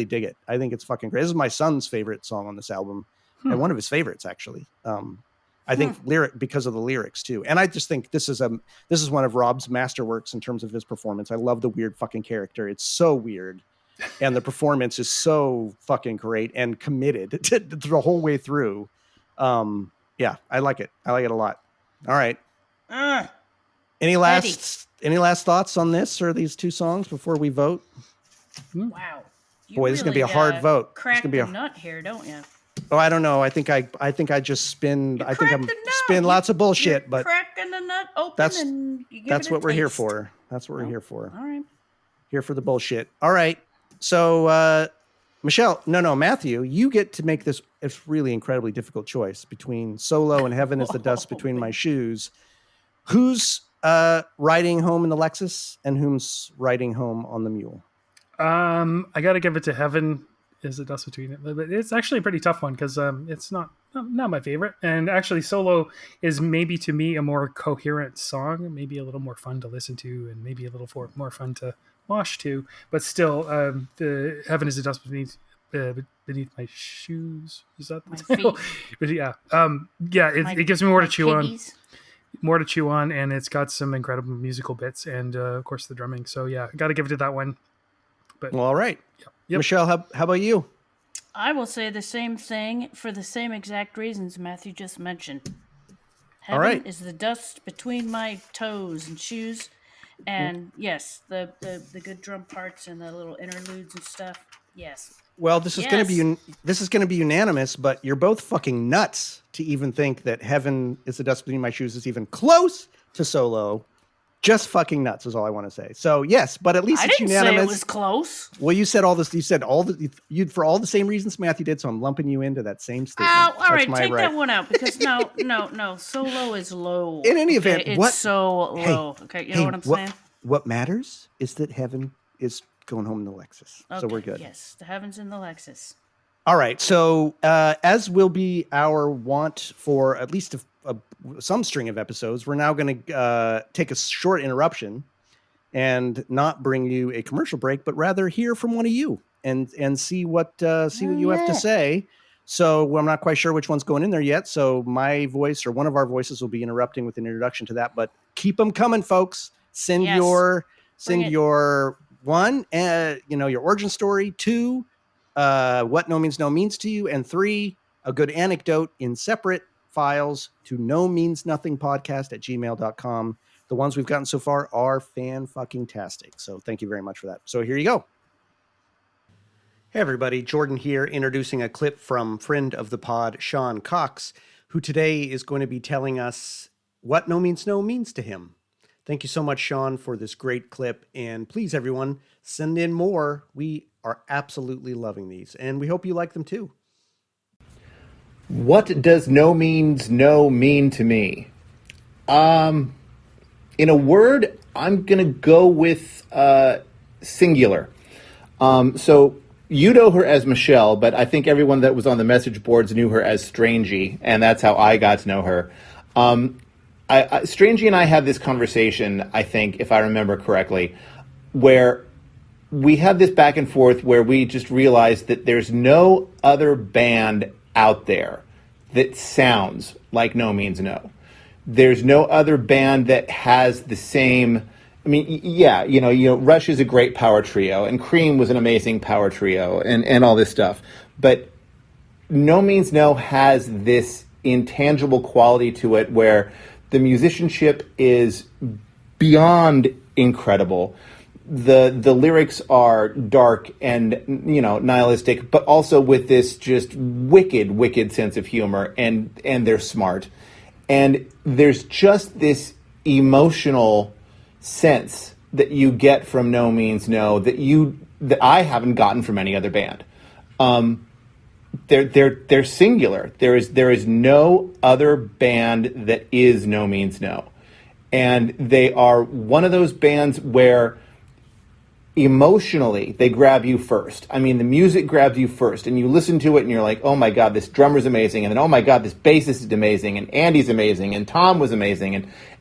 [SPEAKER 2] dig it. I think it's fucking great. This is my son's favorite song on this album, and one of his favorites actually. I think because of the lyrics too. And I just think this is one of Rob's masterworks in terms of his performance. I love the weird fucking character. It's so weird. And the performance is so fucking great and committed to the whole way through. I like it. I like it a lot. All right. Any last thoughts on this or these two songs before we vote?
[SPEAKER 4] Wow.
[SPEAKER 2] Boy, this is going to be a hard vote.
[SPEAKER 4] Crack the nut here, don't you?
[SPEAKER 2] Oh, I don't know. I think I just spin. I think I'm spin lots of bullshit, but
[SPEAKER 4] cracking the nut open and you give
[SPEAKER 2] that's
[SPEAKER 4] it
[SPEAKER 2] what
[SPEAKER 4] a
[SPEAKER 2] we're
[SPEAKER 4] taste.
[SPEAKER 2] here for. That's what we're here for.
[SPEAKER 4] All right.
[SPEAKER 2] Here for the bullshit. All right. So, Matthew, you get to make this really incredibly difficult choice between Solo and Heaven is the Dust Between My Shoes. Who's riding home in the Lexus and who's riding home on the mule?
[SPEAKER 3] I got to give it to Heaven is the Dust Between it. But it's actually a pretty tough one because it's not my favorite. And actually Solo is maybe to me a more coherent song, maybe a little more fun to listen to and maybe a little more fun to wash to. But still, the Heaven is the Dust Beneath My Shoes. Is that the title? But it gives me more to chew on. More to chew on, and it's got some incredible musical bits and of course the drumming. So yeah, got to give it to that one. But
[SPEAKER 2] all right.
[SPEAKER 3] Yep.
[SPEAKER 2] Michelle, how about you?
[SPEAKER 4] I will say the same thing for the same exact reasons Matthew just mentioned. Heaven
[SPEAKER 2] right.
[SPEAKER 4] is the dust between my toes and shoes. And yes, the good drum parts and the little interludes and stuff. Yes.
[SPEAKER 2] Well, this is going to
[SPEAKER 4] Yes.
[SPEAKER 2] be unanimous, but you're both fucking nuts to even think that Heaven is the Dust Between My Shoes is even close to Solo. Just fucking nuts is all I want to say. So yes, but at least
[SPEAKER 4] I
[SPEAKER 2] it's
[SPEAKER 4] didn't
[SPEAKER 2] unanimous.
[SPEAKER 4] say it was close.
[SPEAKER 2] Well, you said all this. You said you for all the same reasons Matthew did. So I'm lumping you into that same statement.
[SPEAKER 4] Oh, all
[SPEAKER 2] That's
[SPEAKER 4] right,
[SPEAKER 2] my
[SPEAKER 4] take
[SPEAKER 2] right.
[SPEAKER 4] that one out because no, Solo is low.
[SPEAKER 2] In any event,
[SPEAKER 4] it's
[SPEAKER 2] what-
[SPEAKER 4] so low. Okay, you know what I'm saying?
[SPEAKER 2] What matters is that Heaven is going home in the Lexus. So we're good.
[SPEAKER 4] Yes, the Heavens in the Lexus.
[SPEAKER 2] All right. So as will be our want for at least some string of episodes, we're now going to take a short interruption and not bring you a commercial break, but rather hear from one of you and see what you have to say. So I'm not quite sure which one's going in there yet. So my voice or one of our voices will be interrupting with an introduction to that. But keep them coming, folks. Send
[SPEAKER 4] Yes.
[SPEAKER 2] your
[SPEAKER 4] Bring it.
[SPEAKER 2] your one, your origin story. 2, what no means no means to you, and 3, a good anecdote in separate files to no means nothing podcast@gmail.com. The ones we've gotten so far are fan-fucking-tastic. So thank you very much for that. So here you go. Hey, everybody. Jordan here, introducing a clip from friend of the pod, Sean Cox, who today is going to be telling us what no means no means to him. Thank you so much, Sean, for this great clip. And please, everyone, send in more. We are absolutely loving these, and we hope you like them too.
[SPEAKER 6] What does no means no mean to me? In a word, I'm going to go with singular. So you know her as Michelle, but I think everyone that was on the message boards knew her as Strangey, and that's how I got to know her. Strangey and I had this conversation, I think, if I remember correctly, where we had this back and forth where we just realized that there's no other band out there that sounds like No Means No. There's no other band that has the same. I mean, yeah, Rush is a great power trio, and Cream was an amazing power trio, and all this stuff. But No Means No has this intangible quality to it where the musicianship is beyond incredible. The lyrics are dark and nihilistic, but also with this just wicked sense of humor, and they're smart. And there's just this emotional sense that you get from No Means No that I haven't gotten from any other band. They're singular. There is no other band that is No Means No, and they are one of those bands where emotionally they grab you first. I mean, the music grabs you first, and you listen to it and you're like, oh my God, this drummer's amazing, and then oh my God, this bassist is amazing, and Andy's amazing, and Tom was amazing,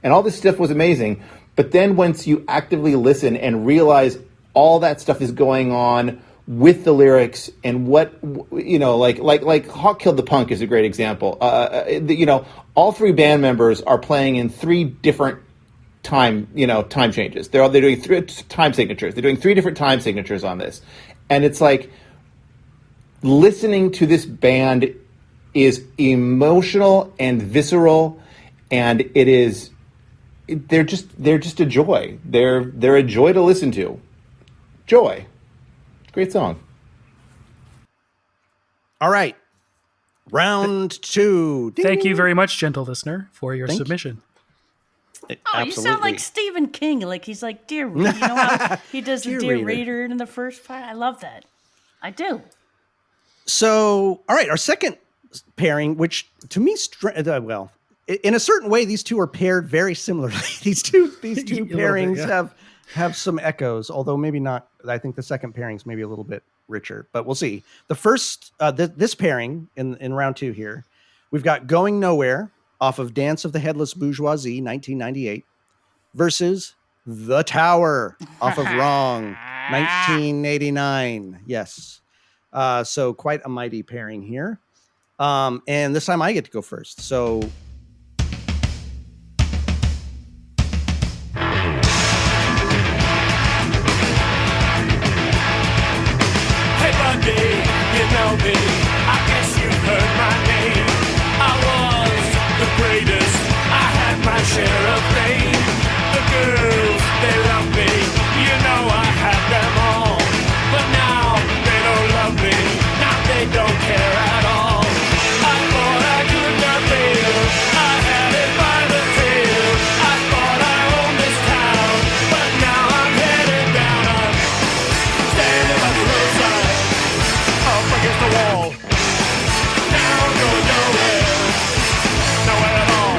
[SPEAKER 6] and all this stuff was amazing. But then once you actively listen and realize all that stuff is going on with the lyrics and what, like Hawk Killed the Punk is a great example. All 3 band members are playing in 3 different time changes. They're doing 3 time signatures. They're doing 3 different time signatures on this. And it's like listening to this band is emotional and visceral, and they're just a joy. They're a joy to listen to. Joy. Great song.
[SPEAKER 2] All right. Round 2.
[SPEAKER 3] Thank you very much, gentle listener, for your
[SPEAKER 2] Thank you.
[SPEAKER 3] submission.
[SPEAKER 4] Oh, you sound like Stephen King. Like he's like, Dear Reader. You know how he does the Dear Reader in the first part? I love that. I do.
[SPEAKER 2] So, all right, our second pairing, which to me, in a certain way, these two are paired very similarly. These two pairings have some echoes, although maybe not. I think the second pairing is maybe a little bit richer, but we'll see. The first, this pairing in round 2 here, we've got Going Nowhere off of Dance of the Headless Bourgeoisie, 1998, versus The Tower off of Wrong, 1989. Yes. So quite a mighty pairing here. And this time I get to go first. So
[SPEAKER 5] Hey buddy, you know me, I guess you heard my name. I was the greatest, I my share of fame. The girls, they love me, you know I had them all. But now they don't love me, now they don't care at all. I thought I could not fail, I had it by the tail. I thought I owned this town, but now I'm headed down. I'm standing by the roadside, up against the wall. Now I'm going nowhere, nowhere at all.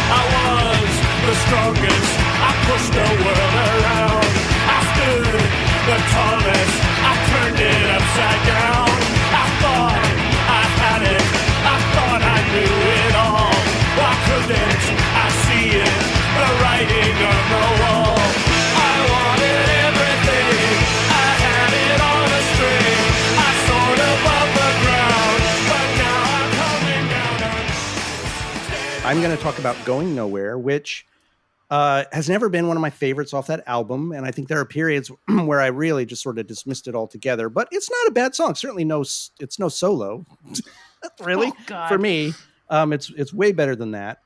[SPEAKER 5] I was the strongest, I pushed the world around. I stood the tallest, I turned it upside down. I thought I had it, I thought I knew it all. Why couldn't I see it, the writing on the wall? I wanted everything, I had it on a string. I soared above the ground, but now I'm coming down.
[SPEAKER 2] I'm going to talk about Going Nowhere, which has never been one of my favorites off that album. And I think there are periods where I really just sort of dismissed it altogether. But it's not a bad song. Certainly it's no solo, really,
[SPEAKER 4] Oh, God.
[SPEAKER 2] for me. It's way better than that.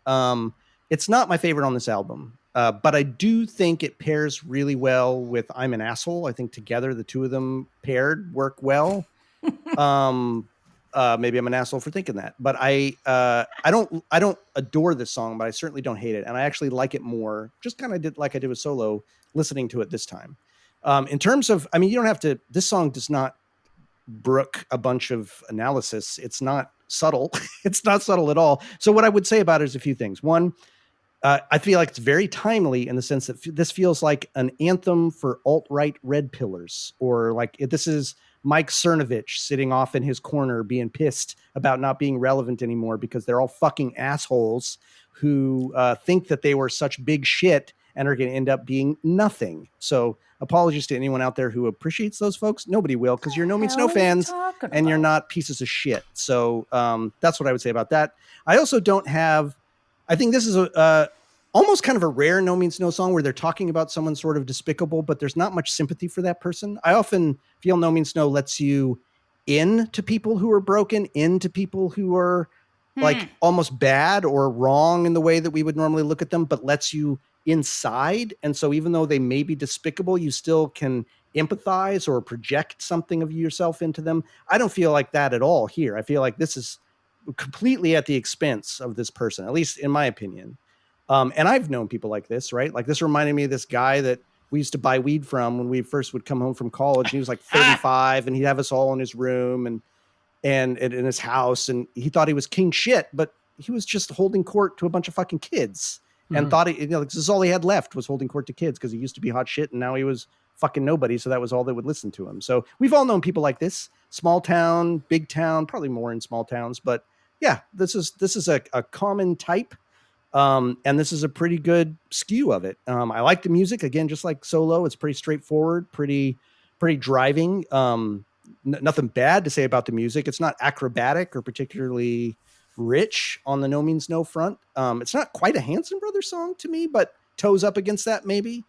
[SPEAKER 2] It's not my favorite on this album. But I do think it pairs really well with I'm an Asshole. I think together the two of them paired work well. Maybe I'm an asshole for thinking that, but I don't adore this song, but I certainly don't hate it. And I actually like it more, just kind of did like I did with Solo, listening to it this time. In terms of, I mean, you don't have to, this song does not brook a bunch of analysis. It's not subtle. It's not subtle at all. So what I would say about it is a few things. One, I feel like it's very timely in the sense that this feels like an anthem for alt-right red pillars, or like this is Mike Cernovich sitting off in his corner being pissed about not being relevant anymore because they're all fucking assholes who think that they were such big shit and are going to end up being nothing. So apologies to anyone out there who appreciates those folks. Nobody will, because you're No Means No fans and you're not pieces of shit. So that's what I would say about that. I also don't have, I think this is almost kind of a rare No Means No song where they're talking about someone sort of despicable, but there's not much sympathy for that person. I often feel No Means No lets you in to people who are broken, into people who are like almost bad or wrong in the way that we would normally look at them, but lets you inside. And so even though they may be despicable, you still can empathize or project something of yourself into them. I don't feel like that at all here. I feel like this is completely at the expense of this person, at least in my opinion. And I've known people like this, right? Like this reminded me of this guy that we used to buy weed from when we first would come home from college. And he was like 35 and he'd have us all in his room and in his house. And he thought he was king shit, but he was just holding court to a bunch of fucking kids and thought this is all he had left was holding court to kids because he used to be hot shit and now he was fucking nobody. So that was all that would listen to him. So we've all known people like this, small town, big town, probably more in small towns, but yeah, this is a common type. And this is a pretty good skew of it. I like the music again, just like Solo. It's pretty straightforward, pretty driving. Nothing bad to say about the music. It's not acrobatic or particularly rich on the No Means No front. It's not quite a Hanson Brothers song to me, but toes up against that maybe.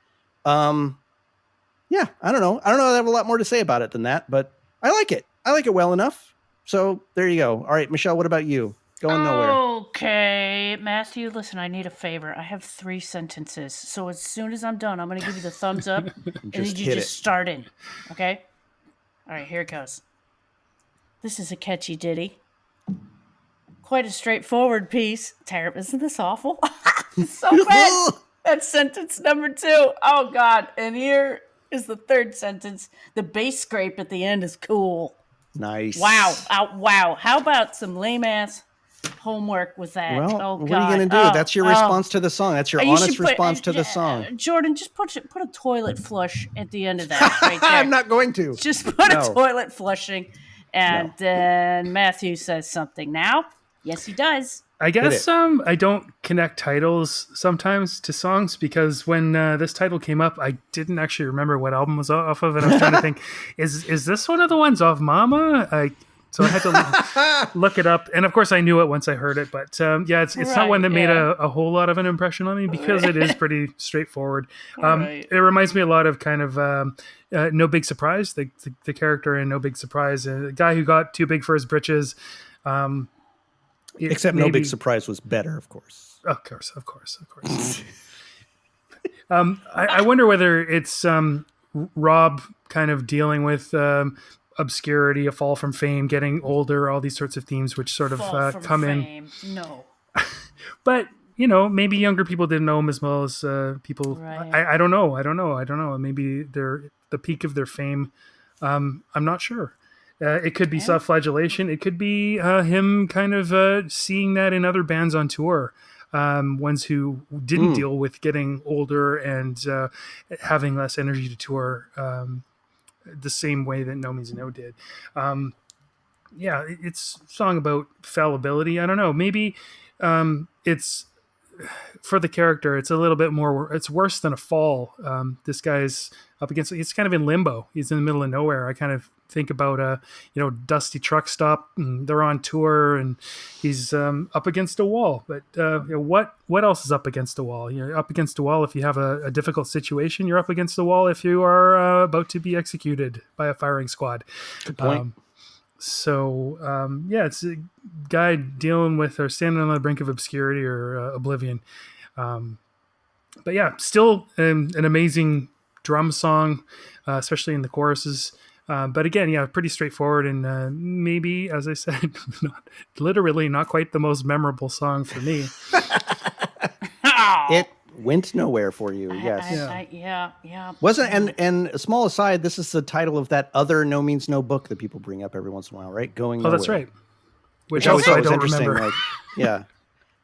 [SPEAKER 2] Yeah, I don't know. I have a lot more to say about it than that, but I like it. I like it well enough. So there you go. All right, Michelle, what about you? Going nowhere.
[SPEAKER 4] Okay, Matthew, listen, I need a favor. I have 3 sentences. So as soon as I'm done, I'm going to give you the thumbs up and then you just start in. Okay? All right, here it goes. This is a catchy ditty. Quite a straightforward piece. Terrible. Isn't this awful? So bad. That's sentence number 2. Oh, God. And here is the 3rd sentence. The bass scrape at the end is cool.
[SPEAKER 2] Nice.
[SPEAKER 4] Wow. Wow. How about some lame-ass homework with that?
[SPEAKER 2] Well, what are you going to do? That's your response to the song. That's your honest response to the song.
[SPEAKER 4] Jordan, just put a toilet flush at the end of that right there.
[SPEAKER 2] I'm not going to.
[SPEAKER 4] Just put a toilet flushing. And then Matthew says something now. Yes, he does.
[SPEAKER 3] I guess I don't connect titles sometimes to songs because when this title came up, I didn't actually remember what album was off of it. I was trying to think, is this one of the ones off Mama? So I had to look it up. And of course I knew it once I heard it, but it's not one that made a whole lot of an impression on me because it is pretty straightforward. It reminds me a lot of kind of No Big Surprise, the character in No Big Surprise, a guy who got too big for his britches,
[SPEAKER 2] Except No Big Surprise was better, of course.
[SPEAKER 3] Of course. I wonder whether it's Rob kind of dealing with obscurity, a fall from fame, getting older, all these sorts of themes, which sort of come in.
[SPEAKER 4] No.
[SPEAKER 3] But maybe younger people didn't know him as well as people.
[SPEAKER 4] Right.
[SPEAKER 3] I don't know. Maybe they're the peak of their fame. I'm not sure. It could be self-flagellation. It could be him kind of seeing that in other bands on tour. Ones who didn't deal with getting older and having less energy to tour the same way that No Means No did. It's a song about fallibility. I don't know. Maybe it's for the character. It's a little bit more. It's worse than a fall. This guy's up against. He's kind of in limbo. He's in the middle of nowhere. I kind of think about a dusty truck stop, and they're on tour, and he's up against a wall. But what else is up against a wall? You're up against a wall if you have a difficult situation. You're up against the wall if you are about to be executed by a firing squad.
[SPEAKER 2] Good point.
[SPEAKER 3] It's a guy dealing with or standing on the brink of obscurity or oblivion. But yeah, still an amazing drum song, especially in the choruses. But again, pretty straightforward and maybe, as I said, not quite the most memorable song for me.
[SPEAKER 2] It went nowhere for you. Yes.
[SPEAKER 4] Yeah.
[SPEAKER 2] Wasn't and a small aside, this is the title of that other No Means No book that people bring up every once in a while, right? Going Nowhere.
[SPEAKER 3] Oh, that's right. Which
[SPEAKER 2] also
[SPEAKER 3] I
[SPEAKER 2] was
[SPEAKER 3] don't
[SPEAKER 2] interesting.
[SPEAKER 3] remember.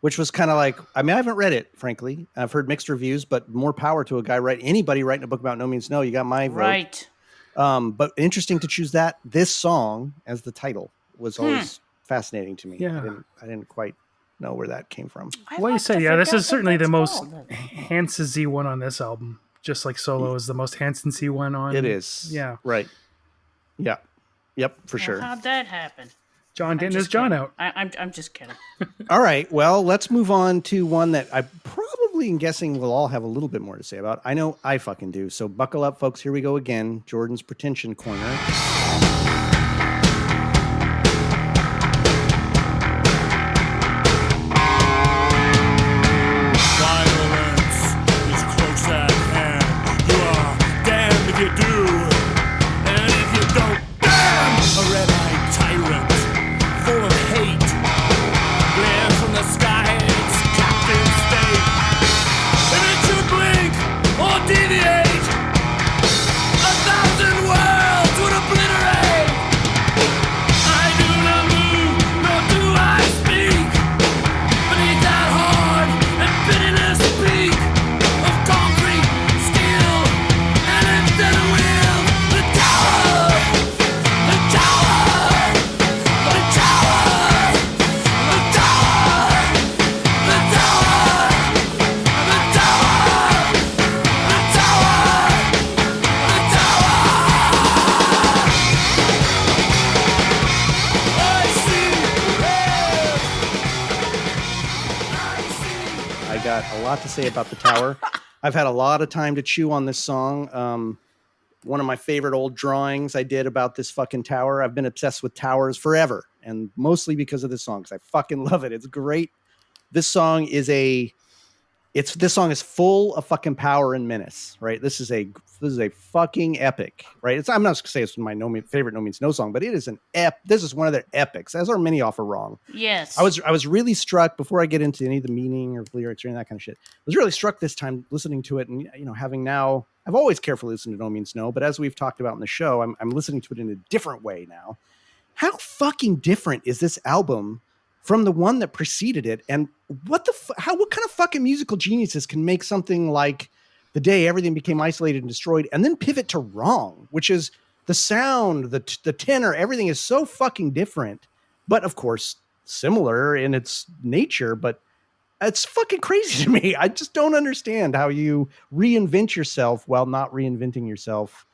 [SPEAKER 2] Which was kind of like, I mean, I haven't read it, frankly. I've heard mixed reviews, but more power to a guy anybody writing a book about No Means No. You got my vote.
[SPEAKER 4] Right.
[SPEAKER 2] But interesting to choose this song as the title was always fascinating to me.
[SPEAKER 3] Yeah.
[SPEAKER 2] I didn't quite know where that came from.
[SPEAKER 3] Well, you say, this is certainly the most Hansen-y one on this album. Just like Solo is the most Hansen-y one on.
[SPEAKER 2] It is.
[SPEAKER 3] Yeah.
[SPEAKER 2] Right. Yeah. Yep, for sure.
[SPEAKER 4] How'd that happen?
[SPEAKER 3] John getting his John out.
[SPEAKER 4] I'm just kidding.
[SPEAKER 2] All right. Well, let's move on to one that I probably am guessing we'll all have a little bit more to say about. I know I fucking do. So buckle up, folks. Here we go again. Jordan's Pretension Corner. To say about the tower. I've had a lot of time to chew on this song. One of my favorite old drawings I did about this fucking tower. I've been obsessed with towers forever, and mostly because of this song, because I fucking love it. It's great. This song is full of fucking power and menace, right? This is a fucking epic, right? I'm not gonna say it's my favorite No Means No song, but it is this is one of their epics, as are many off of Wrong.
[SPEAKER 4] Yes.
[SPEAKER 2] I was really struck before I get into any of the meaning or lyrics or any of that kind of shit. I was really struck this time listening to it, and I've always carefully listened to No Means No, but as we've talked about in the show, I'm listening to it in a different way now. How fucking different is this album from the one that preceded it? And what kind of fucking musical geniuses can make something like The Day Everything Became Isolated and Destroyed and then pivot to Wrong, which is the sound, the tenor, everything is so fucking different, but of course similar in its nature. But it's fucking crazy to me. I just don't understand how you reinvent yourself while not reinventing yourself.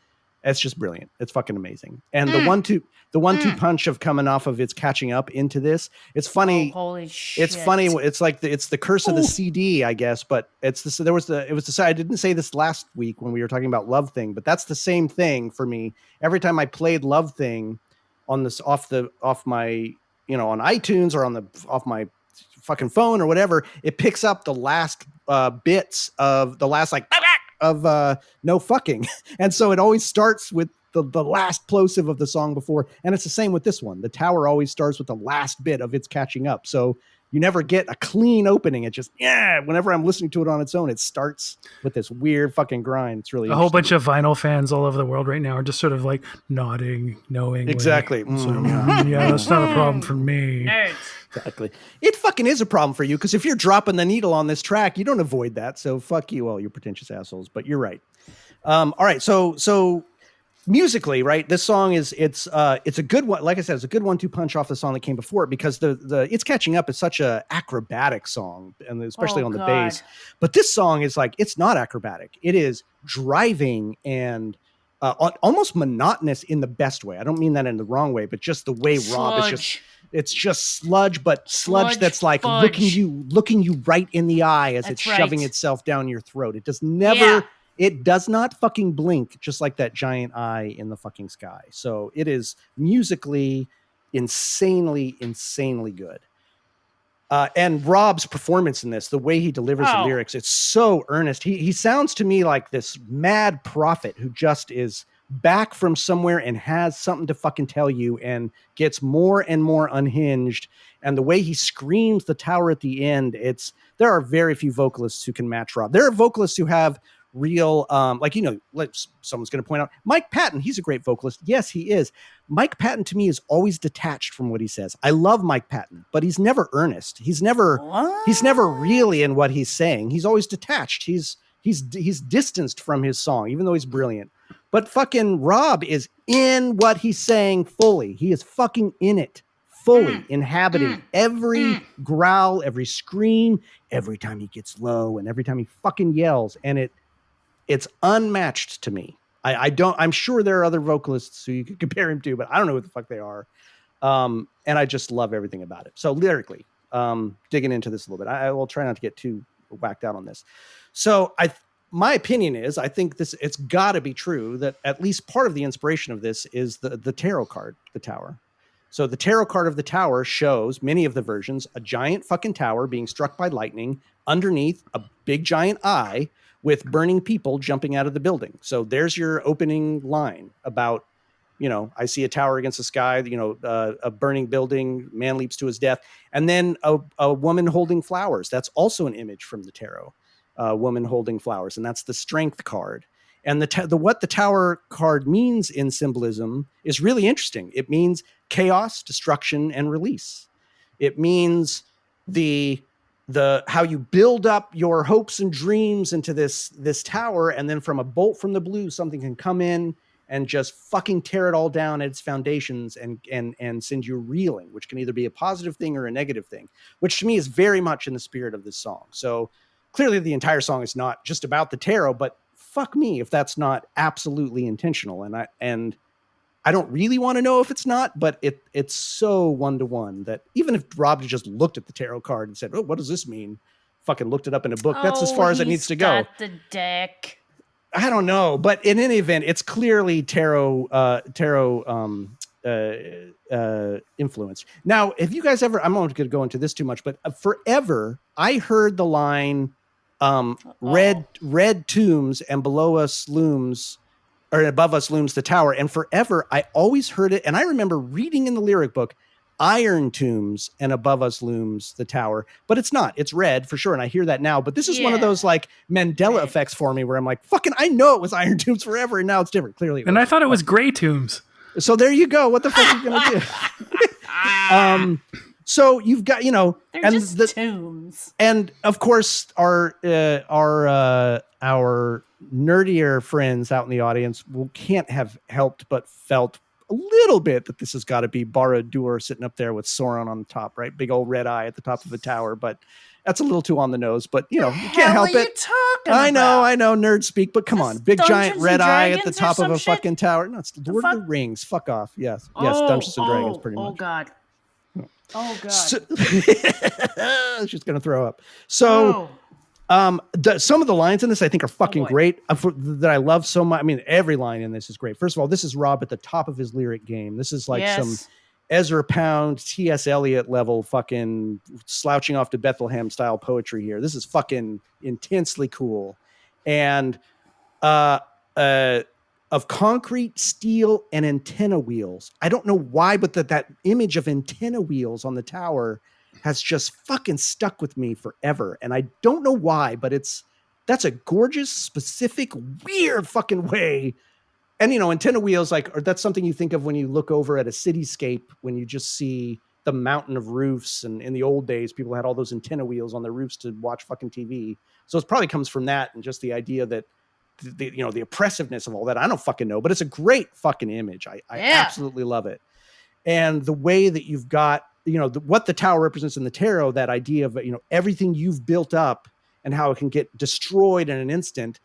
[SPEAKER 2] It's just brilliant. It's fucking amazing. And the one-two punch of coming off of its catching up into this. It's funny.
[SPEAKER 4] Oh, holy shit.
[SPEAKER 2] It's funny. It's like it's the curse of the CD, I guess. But it's this. I didn't say this last week when we were talking about Love Thing, but that's the same thing for me. Every time I played Love Thing on this off my on iTunes or off my fucking phone or whatever, it picks up the last bits of the last of no fucking. And so it always starts with the last plosive of the song before. And it's the same with this one. The tower always starts with the last bit of its catching up. So you never get a clean opening. It just, whenever I'm listening to it on its own, it starts with this weird fucking grind. It's really
[SPEAKER 3] a whole bunch of vinyl fans all over the world right now are just sort of like nodding, knowing.
[SPEAKER 2] Exactly.
[SPEAKER 3] Yeah, that's not a problem for me.
[SPEAKER 4] Nerds.
[SPEAKER 2] Exactly. It fucking is a problem for you because if you're dropping the needle on this track, you don't avoid that. So fuck you all, you pretentious assholes. But you're right. All right. So musically, right? This song it's a good one. Like I said, it's a good 1-2 punch off the song that came before it because the It's Catching Up is such a acrobatic song, and especially on the bass. But this song is like, it's not acrobatic. It is driving and almost monotonous in the best way. I don't mean that in the wrong way, but just the way Rob is just. It's just sludge, but sludge that's like fudge. looking you right in the eye as it's shoving itself down your throat. It does not fucking blink, just like that giant eye in the fucking sky. So it is musically insanely good. And Rob's performance in this, the way he delivers the lyrics, it's so earnest. He sounds to me like this mad prophet who just is back from somewhere and has something to fucking tell you and gets more and more unhinged. And the way he screams the tower at the end, there are very few vocalists who can match Rob. There are vocalists who have real, someone's going to point out Mike Patton. He's a great vocalist. Yes, he is. Mike Patton to me is always detached from what he says. I love Mike Patton, but he's never earnest. He's never really in what he's saying. He's always detached. He's distanced from his song, even though he's brilliant. But fucking Rob is in what he's saying fully. He is fucking in it, fully inhabiting every growl, every scream, every time he gets low, and every time he fucking yells. And it's unmatched to me. I'm sure there are other vocalists who you could compare him to, but I don't know what the fuck they are. And I just love everything about it. So lyrically, digging into this a little bit, I will try not to get too whacked out on this. So my opinion is, I think it's got to be true that at least part of the inspiration of this is the tarot card, the tower. So the tarot card of the tower shows, many of the versions, a giant fucking tower being struck by lightning, underneath a big giant eye with burning people jumping out of the building. So there's your opening line about, I see a tower against the sky, a burning building, man leaps to his death. And then a woman holding flowers. That's also an image from the tarot. Woman holding flowers, and that's the strength card. And what the tower card means in symbolism is really interesting. It means chaos, destruction, and release. It means the how you build up your hopes and dreams into this tower, and then from a bolt from the blue, something can come in and just fucking tear it all down at its foundations and send you reeling, which can either be a positive thing or a negative thing, which to me is very much in the spirit of this song. So clearly the entire song is not just about the tarot, but fuck me if that's not absolutely intentional. And I don't really want to know if it's not, but it's so one-to-one that even if Rob just looked at the tarot card and said, "Oh, what does this mean?" Fucking looked it up in a book. That's as far as it needs to go.
[SPEAKER 4] The deck.
[SPEAKER 2] I don't know, but in any event, it's clearly tarot influence. Now, if you guys ever, I'm not going to go into this too much, but forever I heard the line, red tombs and below us looms, or above us looms the tower. And forever I always heard it. And I remember reading in the lyric book, iron tombs and above us looms the tower, but it's not, it's red for sure. And I hear that now, but this is one of those like Mandela effects for me where I'm like, fucking, I know it was iron tombs forever. And now it's different. Clearly.
[SPEAKER 3] And I thought it was gray tombs.
[SPEAKER 2] So there you go. What the fuck are you going to do? So you've got,
[SPEAKER 4] They're
[SPEAKER 2] and
[SPEAKER 4] just tombs.
[SPEAKER 2] And of course, our nerdier friends out in the audience can't have helped but felt a little bit that this has got to be Barad-dûr sitting up there with Sauron on the top, right? Big old red eye at the top of the tower, but that's a little too on the nose. But you can't help it. I know, nerd speak, but come on, big giant red eye at the top of a fucking tower. No, it's Lord of the Rings. Fuck off. Yes, Dungeons and Dragons, pretty much.
[SPEAKER 4] Oh God. Oh God.
[SPEAKER 2] So, she's gonna throw up. So, some of the lines in this I think are fucking great. That I love so much. I mean, every line in this is great. First of all, this is Rob at the top of his lyric game. This is like some Ezra Pound, T.S. Eliot level fucking slouching off to Bethlehem style poetry here. This is fucking intensely cool. And uh, of concrete, steel, and antenna wheels. I don't know why, but that image of antenna wheels on the tower has just fucking stuck with me forever. And I don't know why, but that's a gorgeous, specific, weird fucking way. And, you know, antenna wheels, like, or that's something you think of when you look over at a cityscape, when you just see the mountain of roofs. And in the old days, people had all those antenna wheels on their roofs to watch fucking TV. So it probably comes from that, and just the idea that the oppressiveness of all that. I don't fucking know, but it's a great fucking image. I absolutely love it. And the way that you've got, you know, what the tower represents in the tarot, that idea of, you know, everything you've built up and how it can get destroyed in an instant,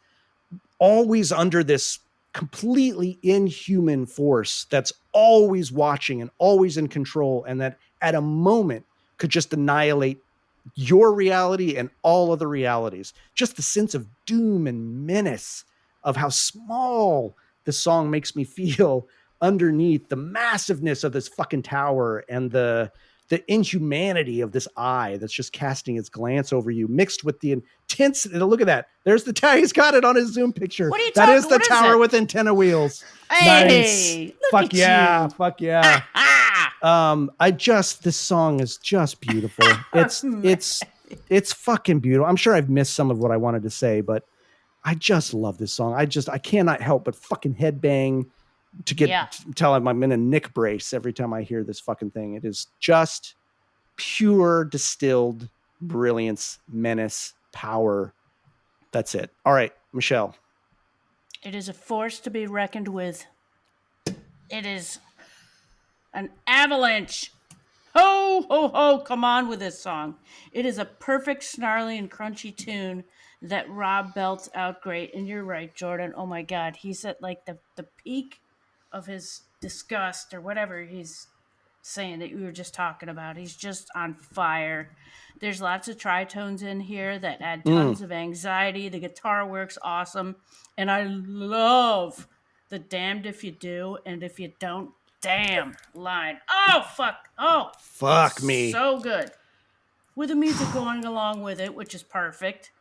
[SPEAKER 2] always under this completely inhuman force that's always watching and always in control, and that at a moment could just annihilate your reality and all other realities. Just the sense of doom and menace of how small the song makes me feel underneath the massiveness of this fucking tower, and the inhumanity of this eye that's just casting its glance over you, mixed with the intense. Look at that. There's the tower. He's got it on his Zoom picture.
[SPEAKER 4] What are you
[SPEAKER 2] that
[SPEAKER 4] talking?
[SPEAKER 2] is the
[SPEAKER 4] what
[SPEAKER 2] tower
[SPEAKER 4] is
[SPEAKER 2] with antenna wheels.
[SPEAKER 4] Hey,
[SPEAKER 2] Nice.
[SPEAKER 4] look
[SPEAKER 2] Fuck
[SPEAKER 4] at
[SPEAKER 2] yeah.
[SPEAKER 4] you.
[SPEAKER 2] Fuck yeah. This song is just beautiful. It's fucking beautiful. I'm sure I've missed some of what I wanted to say, but I just love this song. I cannot help but fucking headbang to tell him I'm in a Nick brace every time I hear this fucking thing. It is just pure distilled brilliance, menace, power. That's it. All right, Michelle.
[SPEAKER 4] It is a force to be reckoned with. It is an avalanche. Ho, ho, ho, come on with this song. It is a perfect, snarly, and crunchy tune that Rob belts out great. And you're right, Jordan. Oh my God. He's at like the peak of his disgust or whatever he's saying that we were just talking about. He's just on fire. There's lots of tritones in here that add tons of anxiety. The guitar works awesome. And I love the damned if you do and if you don't, damn line. Oh, fuck. Oh,
[SPEAKER 2] fuck me.
[SPEAKER 4] So good. With the music going along with it, which is perfect.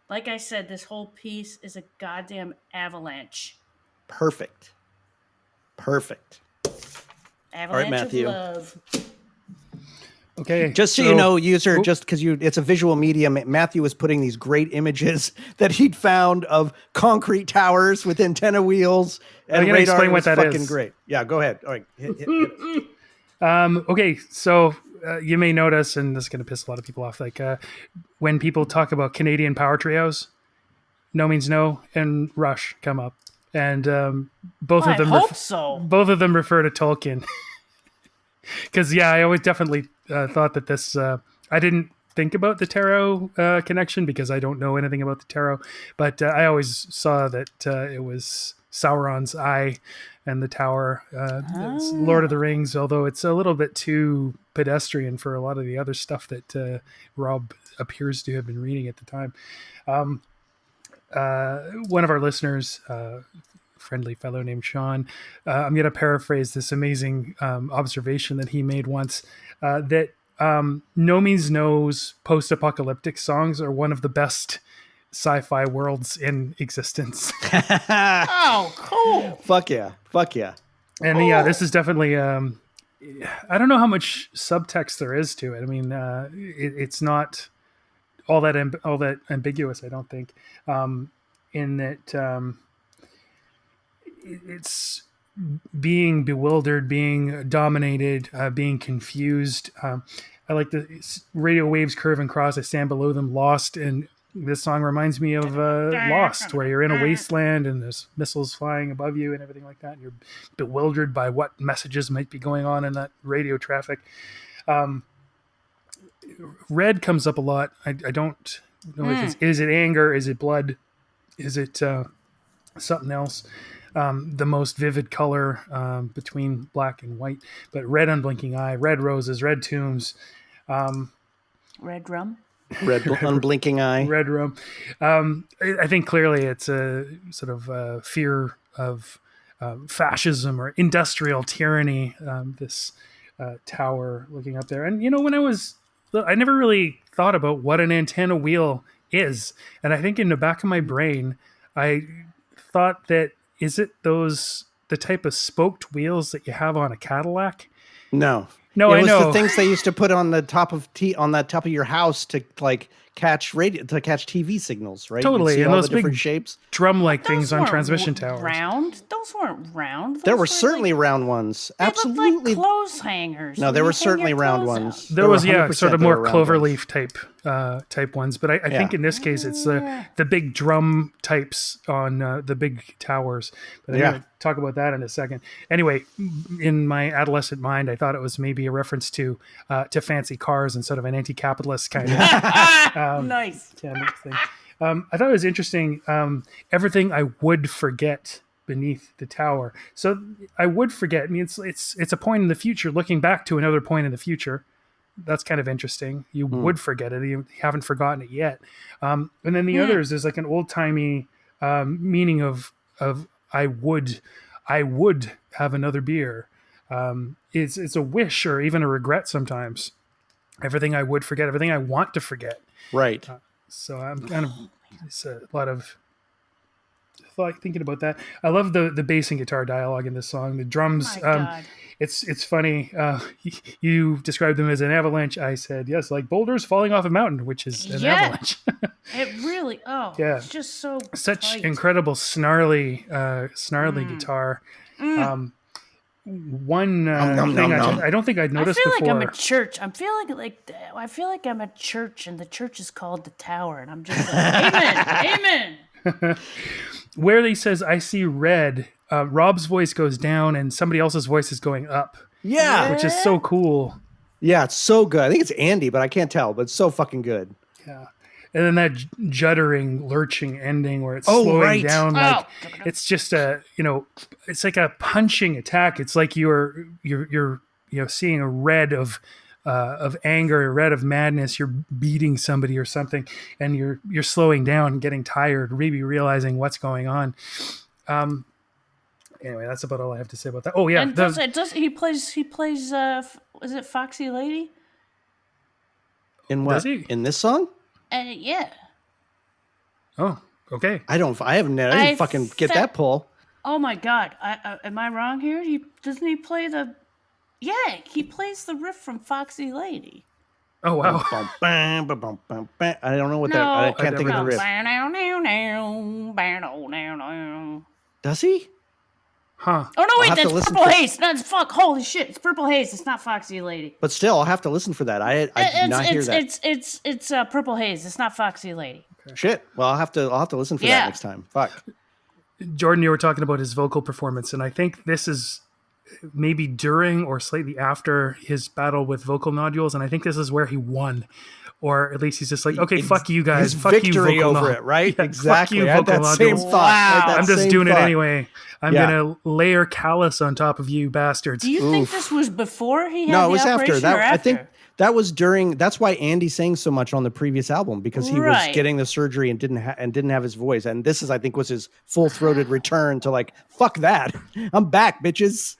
[SPEAKER 4] Like I said, this whole piece is a goddamn avalanche.
[SPEAKER 2] Perfect.
[SPEAKER 4] Avalanche
[SPEAKER 2] Matthew.
[SPEAKER 4] of love.
[SPEAKER 3] Okay.
[SPEAKER 2] Just so you know, user, just because it's a visual medium, Matthew was putting these great images that he'd found of concrete towers with antenna wheels and radar.
[SPEAKER 3] Explain what that
[SPEAKER 2] fucking
[SPEAKER 3] is.
[SPEAKER 2] Great. Yeah, go ahead. All right. Hit
[SPEAKER 3] Okay, so you may notice, and this is going to piss a lot of people off, like when people talk about Canadian power trios, No Means No and Rush come up, and both of them both of them refer to Tolkien. Because I always definitely thought that this. I didn't think about the tarot connection because I don't know anything about the tarot, but I always saw that it was Sauron's eye and the tower. It's Lord of the Rings, although it's a little bit too pedestrian for a lot of the other stuff that Rob appears to have been reading at the time. One of our listeners, friendly fellow named Sean, I'm going to paraphrase this amazing observation that he made once, that No Means No's post-apocalyptic songs are one of the best sci-fi worlds in existence.
[SPEAKER 4] Oh, cool.
[SPEAKER 2] Fuck yeah.
[SPEAKER 3] And this is definitely, I don't know how much subtext there is to it. I mean, it's not all that ambiguous, I don't think, in that it's being bewildered, being dominated, being confused. I like the radio waves curve and cross. I stand below them, lost. And this song reminds me of Lost, where you're in a wasteland and there's missiles flying above you and everything like that. And you're bewildered by what messages might be going on in that radio traffic. Red comes up a lot. I don't know if is it anger? Is it blood? Is it something else? The most vivid color between black and white, but red unblinking eye, red roses, red tombs,
[SPEAKER 4] Red rum,
[SPEAKER 2] red unblinking eye,
[SPEAKER 3] red rum. I think clearly it's a sort of fear of fascism or industrial tyranny. This tower looking up there. And when I never really thought about what an antenna wheel is. And I think in the back of my brain, I thought that, is it the type of spoked wheels that you have on a Cadillac?
[SPEAKER 2] No.
[SPEAKER 3] No,
[SPEAKER 2] it
[SPEAKER 3] I
[SPEAKER 2] was
[SPEAKER 3] know.
[SPEAKER 2] the things they used to put on the top of your house to like catch TV signals, right?
[SPEAKER 3] Totally,
[SPEAKER 2] You'd see
[SPEAKER 3] and
[SPEAKER 2] all
[SPEAKER 3] those
[SPEAKER 2] the different
[SPEAKER 3] big
[SPEAKER 2] shapes.
[SPEAKER 3] drum-like
[SPEAKER 4] Those
[SPEAKER 3] things on
[SPEAKER 4] weren't
[SPEAKER 3] transmission towers.
[SPEAKER 4] Round. Those weren't round.
[SPEAKER 2] There
[SPEAKER 4] Those
[SPEAKER 2] were certainly
[SPEAKER 4] like,
[SPEAKER 2] round ones.
[SPEAKER 4] they
[SPEAKER 2] Absolutely.
[SPEAKER 4] looked like clothes hangers.
[SPEAKER 2] No,
[SPEAKER 4] when
[SPEAKER 2] there
[SPEAKER 4] you
[SPEAKER 2] were
[SPEAKER 4] hang
[SPEAKER 2] certainly
[SPEAKER 4] your
[SPEAKER 2] round
[SPEAKER 4] clothes
[SPEAKER 2] ones.
[SPEAKER 4] out.
[SPEAKER 3] There was,
[SPEAKER 2] were 100%
[SPEAKER 3] sort of
[SPEAKER 2] there
[SPEAKER 3] more
[SPEAKER 2] were round
[SPEAKER 3] cloverleaf type ones, but I think in this case it's the big drum types on the big towers. But I'm going to talk about that in a second. Anyway, in my adolescent mind, I thought it was maybe a reference to fancy cars and sort of an anti-capitalist kind of
[SPEAKER 4] Nice.
[SPEAKER 3] thing. I thought it was interesting. Everything I would forget beneath the tower. So I would forget. I mean, it's a point in the future, looking back to another point in the future. That's kind of interesting. You would forget it. You haven't forgotten it yet. And then the others is like an old timey meaning of I would have another beer. It's a wish or even a regret sometimes. Everything I would forget, everything I want to forget.
[SPEAKER 2] Right.
[SPEAKER 3] So I'm kind of, it's a lot of thought thinking about that. I love the bass and guitar dialogue in this song. The drums,
[SPEAKER 4] My God.
[SPEAKER 3] it's funny. You described them as an avalanche. I said, yes, like boulders falling off a mountain, which is an avalanche.
[SPEAKER 4] It really,
[SPEAKER 3] Yeah.
[SPEAKER 4] it's just so
[SPEAKER 3] Such
[SPEAKER 4] tight.
[SPEAKER 3] incredible snarly guitar. One thing I don't think I'd
[SPEAKER 4] I
[SPEAKER 3] noticed
[SPEAKER 4] feel
[SPEAKER 3] before.
[SPEAKER 4] like I'm at church. I feel like I'm at church, and the church is called the Tower, and I'm just like, amen, amen.
[SPEAKER 3] Where he says, I see red, Rob's voice goes down and somebody else's voice is going up.
[SPEAKER 2] Yeah.
[SPEAKER 3] Which is so cool.
[SPEAKER 2] Yeah, it's so good. I think it's Andy, but I can't tell, but it's so fucking good.
[SPEAKER 3] Yeah. And then that juddering, lurching ending where it's slowing down. Like it's just it's like a punching attack. It's like you're seeing a red of anger, a red of madness. You're beating somebody or something, and you're slowing down, getting tired, maybe realizing what's going on. Anyway, that's about all I have to say about that. Oh yeah,
[SPEAKER 4] And he plays is it Foxy Lady?
[SPEAKER 2] In what?
[SPEAKER 3] Does he?
[SPEAKER 2] In this song?
[SPEAKER 4] Yeah.
[SPEAKER 3] Oh, okay.
[SPEAKER 2] I didn't fucking get that pull.
[SPEAKER 4] Oh my God! Am I wrong here? Doesn't he play the? Yeah, he plays the riff from Foxy Lady.
[SPEAKER 3] Oh wow.
[SPEAKER 2] I don't know what that. I can't think of the riff. Does he?
[SPEAKER 3] Huh.
[SPEAKER 4] Oh no! Wait,
[SPEAKER 2] have to
[SPEAKER 4] that's
[SPEAKER 2] listen
[SPEAKER 4] Purple
[SPEAKER 2] to-
[SPEAKER 4] Haze. That's fuck. Holy shit! It's Purple Haze. It's not Foxy Lady.
[SPEAKER 2] But still, I'll have to listen for that. I did not hear that.
[SPEAKER 4] It's Purple Haze. It's not Foxy Lady.
[SPEAKER 2] Shit. Well, I'll have to listen for that next time. Fuck.
[SPEAKER 3] Jordan, you were talking about his vocal performance, and I think this is maybe during or slightly after his battle with vocal nodules, and I think this is where he won. Or at least he's just like, okay, fuck you guys.
[SPEAKER 2] His
[SPEAKER 3] Fuck
[SPEAKER 2] victory
[SPEAKER 3] you, vocal
[SPEAKER 2] over it, right?
[SPEAKER 3] Yeah,
[SPEAKER 2] Exactly.
[SPEAKER 3] Fuck you,
[SPEAKER 2] I had
[SPEAKER 3] vocal
[SPEAKER 2] that same
[SPEAKER 3] nodules.
[SPEAKER 2] thought. I had that
[SPEAKER 3] I'm just
[SPEAKER 2] same
[SPEAKER 3] doing it
[SPEAKER 2] thought.
[SPEAKER 3] anyway. I'm
[SPEAKER 2] Yeah.
[SPEAKER 3] going to layer callus on top of you bastards.
[SPEAKER 4] Do you think this was before he had
[SPEAKER 2] No,
[SPEAKER 4] the
[SPEAKER 2] it was after
[SPEAKER 4] operation
[SPEAKER 2] that.
[SPEAKER 4] or after?
[SPEAKER 2] I think that was during. That's why Andy sang so much on the previous album, because he was
[SPEAKER 4] Right.
[SPEAKER 2] getting the surgery and didn't have his voice. And this is, I think, was his full-throated return to like, fuck that, I'm back, bitches.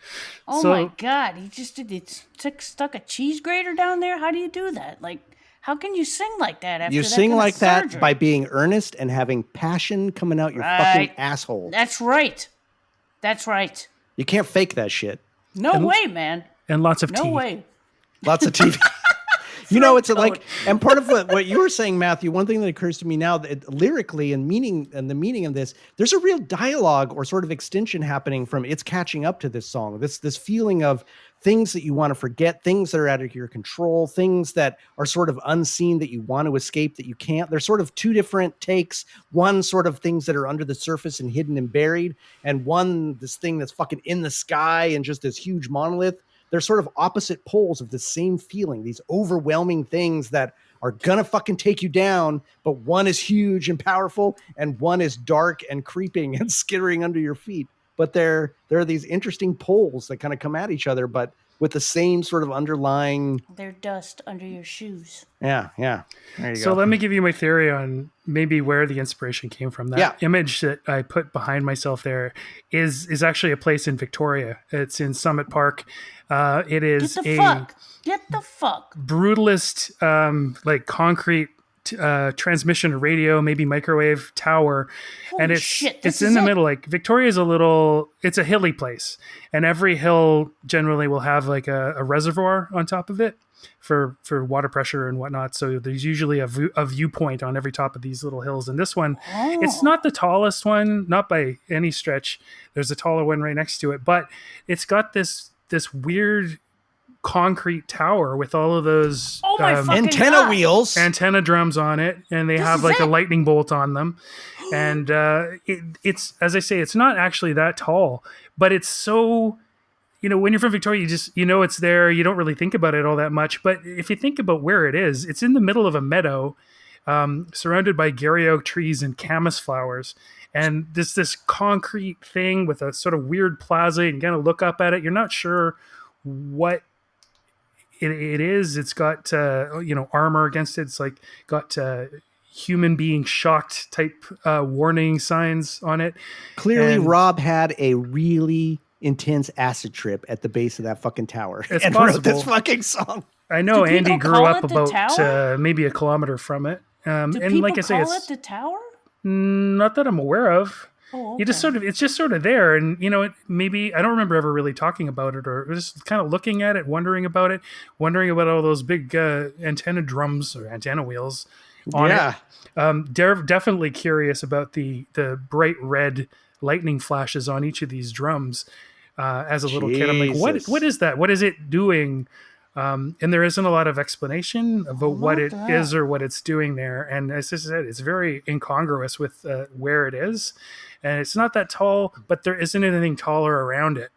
[SPEAKER 4] Oh
[SPEAKER 3] So-
[SPEAKER 4] my God! He just stuck a cheese grater down there. How do you do that? Like, how can you sing like that after
[SPEAKER 2] You
[SPEAKER 4] that
[SPEAKER 2] sing
[SPEAKER 4] kind of
[SPEAKER 2] like that
[SPEAKER 4] surgery?
[SPEAKER 2] by being earnest and having passion coming out your fucking
[SPEAKER 4] Right.
[SPEAKER 2] asshole.
[SPEAKER 4] That's right. That's right.
[SPEAKER 2] You can't fake that shit.
[SPEAKER 4] No way, man.
[SPEAKER 3] And lots of
[SPEAKER 4] No
[SPEAKER 3] tea.
[SPEAKER 4] way.
[SPEAKER 2] Lots of TV. It's like, and part of what you were saying, Matthew, one thing that occurs to me now, that lyrically and the meaning of this, there's a real dialogue or sort of extension happening from it's catching up to this song. This feeling of things that you want to forget, things that are out of your control, things that are sort of unseen that you want to escape that you can't. There's sort of two different takes. One sort of things that are under the surface and hidden and buried, and one this thing that's fucking in the sky and just this huge monolith. They're sort of opposite poles of the same feeling, these overwhelming things that are gonna fucking take you down, but one is huge and powerful and one is dark and creeping and skittering under your feet. But there are these interesting poles that kind of come at each other, but with the same sort of underlying.
[SPEAKER 4] They're dust under your shoes.
[SPEAKER 2] Yeah. There you
[SPEAKER 3] So
[SPEAKER 2] go.
[SPEAKER 3] let me give you my theory on maybe where the inspiration came from. That image that I put behind myself there is actually a place in Victoria. It's in Summit Park. It is
[SPEAKER 4] Get the fuck.
[SPEAKER 3] brutalist, like concrete transmission radio, maybe microwave tower.
[SPEAKER 4] Holy
[SPEAKER 3] and
[SPEAKER 4] shit,
[SPEAKER 3] it's
[SPEAKER 4] this
[SPEAKER 3] in
[SPEAKER 4] is
[SPEAKER 3] the
[SPEAKER 4] it.
[SPEAKER 3] middle. Like Victoria's it's a hilly place, and every hill generally will have like a reservoir on top of it for water pressure and whatnot. So there's usually a viewpoint on every top of these little hills. And this one, it's not the tallest one, not by any stretch. There's a taller one right next to it, but it's got this weird concrete tower with all of those
[SPEAKER 2] Antenna wheels.
[SPEAKER 3] antenna drums on it, and they have like a lightning bolt on them. And it's, as I say, it's not actually that tall, but it's so, when you're from Victoria, it's there. You don't really think about it all that much. But if you think about where it is, it's in the middle of a meadow, surrounded by Gary oak trees and camas flowers. And this concrete thing with a sort of weird plaza, and you kind of look up at it. You're not sure what it is. It's got armor against it. It's like got human being shocked type warning signs on it.
[SPEAKER 2] Clearly, Rob had a really intense acid trip at the base of that fucking tower and wrote this fucking song.
[SPEAKER 3] I know
[SPEAKER 4] Do
[SPEAKER 3] Andy
[SPEAKER 4] people
[SPEAKER 3] grew
[SPEAKER 4] call
[SPEAKER 3] up
[SPEAKER 4] it the
[SPEAKER 3] about
[SPEAKER 4] tower?
[SPEAKER 3] maybe a kilometer from it.
[SPEAKER 4] Do
[SPEAKER 3] And
[SPEAKER 4] people
[SPEAKER 3] like I say,
[SPEAKER 4] call
[SPEAKER 3] it's
[SPEAKER 4] it the tower?
[SPEAKER 3] not that I'm aware of.
[SPEAKER 4] Oh,
[SPEAKER 3] You just it's just sort of there, and maybe I don't remember ever really talking about it, or just kind of looking at it, wondering about all those big antenna drums or antenna wheels on it. Definitely curious about the bright red lightning flashes on each of these drums. As a little kid, I'm like, what is that? What is it doing? And there isn't a lot of explanation about what it is or what it's doing there. And as I said, it's very incongruous with where it is. And it's not that tall, but there isn't anything taller around it.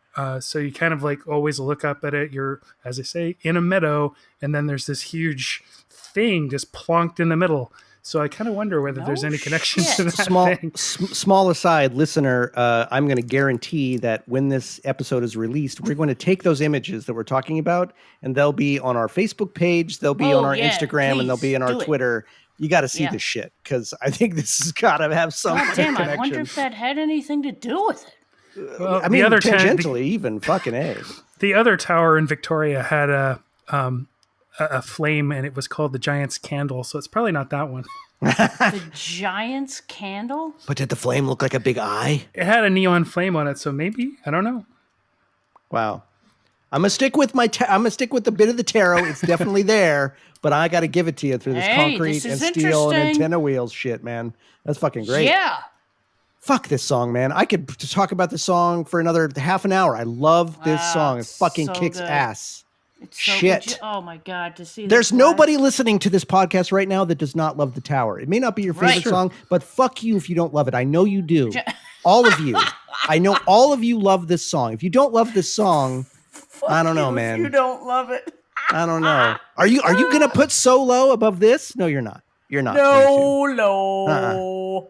[SPEAKER 3] So you kind of like always look up at it. You're, as I say, in a meadow, and then there's this huge thing just plonked in the middle. So I kind of wonder whether there's any connection to that thing.
[SPEAKER 2] Small aside, listener, I'm going to guarantee that when this episode is released, we're going to take those images that we're talking about, and they'll be on our Facebook page, they'll be on our Instagram, and they'll be on our Twitter. You got to see this shit, because I think this has got to have some connection.
[SPEAKER 4] I wonder if that had anything to do with it.
[SPEAKER 3] Well,
[SPEAKER 2] I mean, tangentially, even fucking A.
[SPEAKER 3] The other tower in Victoria had a flame, and it was called the Giant's Candle, so it's probably not that one.
[SPEAKER 4] The Giant's Candle?
[SPEAKER 2] But did the flame look like a big eye?
[SPEAKER 3] It had a neon flame on it, so maybe, I don't know.
[SPEAKER 2] Wow. I'm gonna stick with I'm gonna stick with the bit of the tarot. It's definitely there, but I got to give it to you through this concrete and steel and antenna wheels shit, man. That's fucking great.
[SPEAKER 4] Yeah.
[SPEAKER 2] Fuck this song, man. I could talk about this song for another half an hour. I love this song. It fucking kicks ass.
[SPEAKER 4] It's so
[SPEAKER 2] shit.
[SPEAKER 4] Good. Oh my God. To see
[SPEAKER 2] There's
[SPEAKER 4] this
[SPEAKER 2] nobody listening to this podcast right now that does not love The Tower. It may not be your favorite song, but fuck you if you don't love it. I know you do. All of you. I know all of you love this song. If you don't love this song, I don't know, man.
[SPEAKER 4] You don't love it.
[SPEAKER 2] I don't know. Are you gonna put So Low above this? No, you're not. You're not.
[SPEAKER 4] No.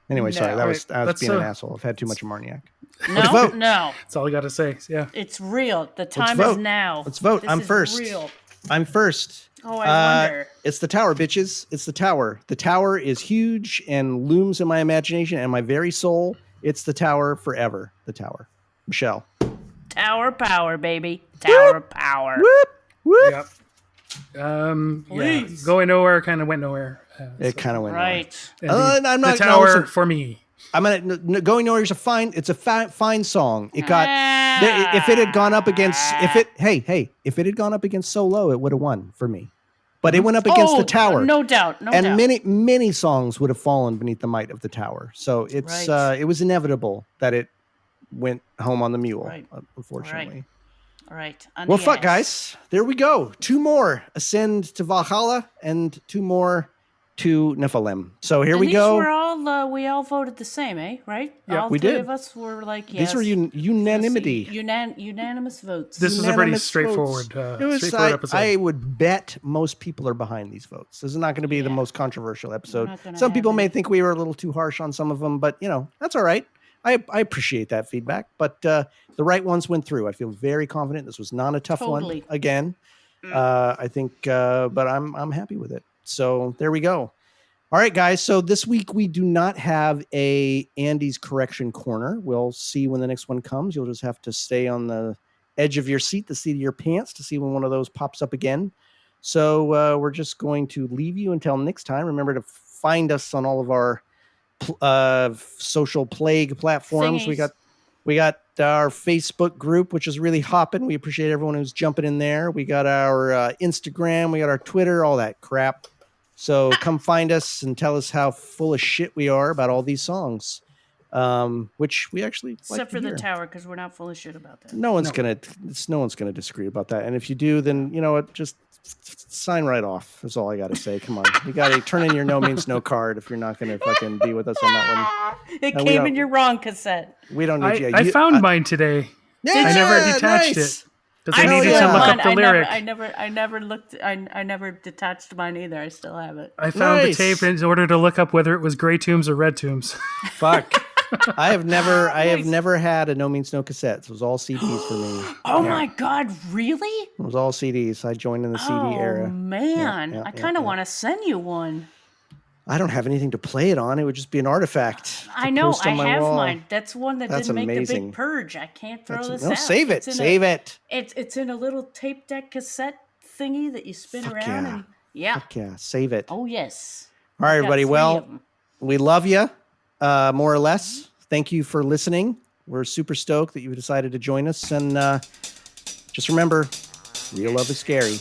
[SPEAKER 2] Anyway, sorry. I was being an asshole. I've had too much Armagnac.
[SPEAKER 4] No.
[SPEAKER 3] That's all I got to say. Yeah.
[SPEAKER 4] It's real. The time is now.
[SPEAKER 2] Let's vote.
[SPEAKER 4] This
[SPEAKER 2] I'm
[SPEAKER 4] is
[SPEAKER 2] first.
[SPEAKER 4] Real.
[SPEAKER 2] I'm first.
[SPEAKER 4] Oh, I wonder.
[SPEAKER 2] It's The Tower, bitches. It's The Tower. The Tower is huge and looms in my imagination and my very soul. It's The Tower forever. The Tower. Michelle.
[SPEAKER 4] Tower power, baby. Tower power.
[SPEAKER 2] Whoop. Whoop.
[SPEAKER 3] Yep. Yeah. Going nowhere kind of went nowhere.
[SPEAKER 2] It kind of went
[SPEAKER 4] right.
[SPEAKER 2] I'm not
[SPEAKER 3] the Tower for me.
[SPEAKER 2] I'm gonna Going Nowhere is a fine. It's a fine song. It got if it had gone up against if it had gone up against So Low, it would have won for me. But it went up against The Tower,
[SPEAKER 4] no doubt.
[SPEAKER 2] And many songs would have fallen beneath the might of The Tower. So it's it was inevitable that it went home on the mule. Unfortunately.
[SPEAKER 4] All right.
[SPEAKER 2] Well, fuck, guys. There we go. 2 more ascend to Valhalla, and 2 more to Nephilim. So here we go.
[SPEAKER 4] We all voted the same, eh? Right?
[SPEAKER 2] Yeah,
[SPEAKER 4] all
[SPEAKER 2] we
[SPEAKER 4] three
[SPEAKER 2] did.
[SPEAKER 4] of us were like, yes.
[SPEAKER 2] These were unanimity.
[SPEAKER 4] Unanimous votes.
[SPEAKER 3] This is a pretty straightforward, episode.
[SPEAKER 2] I would bet most people are behind these votes. This is not going to be the most controversial episode. Some people may think we were a little too harsh on some of them, but that's all right. I appreciate that feedback, but the right ones went through. I feel very confident. This was not a tough
[SPEAKER 4] Totally.
[SPEAKER 2] one again. I think, but I'm happy with it. So there we go. All right, guys. So this week we do not have a Andy's correction corner. We'll see when the next one comes. You'll just have to stay on the edge of your seat, the seat of your pants, to see when one of those pops up again. So we're just going to leave you until next time. Remember to find us on all of our social plague platforms.
[SPEAKER 4] Thingies.
[SPEAKER 2] We got our Facebook group, which is really hopping. We appreciate everyone who's jumping in there. We got our Instagram, we got our Twitter, all that crap. So come find us and tell us how full of shit we are about all these songs, which we actually
[SPEAKER 4] Except
[SPEAKER 2] like
[SPEAKER 4] for
[SPEAKER 2] to
[SPEAKER 4] the
[SPEAKER 2] hear.
[SPEAKER 4] tower, because we're not full of shit about that.
[SPEAKER 2] No one's gonna disagree about that. And if you do, then you know what, just sign right off. That's all I gotta say. Come on, you gotta turn in your no means no card if you're not gonna fucking be with us on that
[SPEAKER 4] It
[SPEAKER 2] we
[SPEAKER 4] came
[SPEAKER 2] don't-
[SPEAKER 4] in your wrong cassette.
[SPEAKER 2] one. We don't need you.
[SPEAKER 3] I found mine today.
[SPEAKER 2] Yeah,
[SPEAKER 3] I never detached
[SPEAKER 2] nice.
[SPEAKER 3] it because I
[SPEAKER 2] Hell
[SPEAKER 3] needed
[SPEAKER 2] yeah.
[SPEAKER 3] to look
[SPEAKER 4] Mine,
[SPEAKER 3] up the lyric.
[SPEAKER 4] I never looked. I never detached mine either. I still have it.
[SPEAKER 3] I found
[SPEAKER 2] Nice.
[SPEAKER 3] the tape in order to look up whether it was Gray Tombs or Red Tombs.
[SPEAKER 2] Fuck. I have never had a no means no cassettes. It was all CDs for me.
[SPEAKER 4] Oh my God! Really?
[SPEAKER 2] It was all CDs. I joined in the CD
[SPEAKER 4] Oh
[SPEAKER 2] era.
[SPEAKER 4] man,
[SPEAKER 2] Yeah,
[SPEAKER 4] I kind of
[SPEAKER 2] yeah.
[SPEAKER 4] want to send you one.
[SPEAKER 2] I don't have anything to play it on. It would just be an artifact.
[SPEAKER 4] I
[SPEAKER 2] to
[SPEAKER 4] know.
[SPEAKER 2] post
[SPEAKER 4] I
[SPEAKER 2] on my
[SPEAKER 4] have
[SPEAKER 2] wall.
[SPEAKER 4] mine. That's one that
[SPEAKER 2] That's
[SPEAKER 4] didn't make the
[SPEAKER 2] amazing.
[SPEAKER 4] big purge. I can't throw this
[SPEAKER 2] No,
[SPEAKER 4] out.
[SPEAKER 2] save it.
[SPEAKER 4] It's in
[SPEAKER 2] Save it.
[SPEAKER 4] It's in a little tape deck cassette thingy that you spin
[SPEAKER 2] Fuck
[SPEAKER 4] around
[SPEAKER 2] yeah.
[SPEAKER 4] and yeah.
[SPEAKER 2] Fuck yeah, save it.
[SPEAKER 4] Oh yes.
[SPEAKER 2] All right,
[SPEAKER 4] Got
[SPEAKER 2] everybody.
[SPEAKER 4] 3
[SPEAKER 2] Well,
[SPEAKER 4] of 'em.
[SPEAKER 2] we love you, more or less. Thank you for listening. We're super stoked that you decided to join us. And just remember, real love is scary.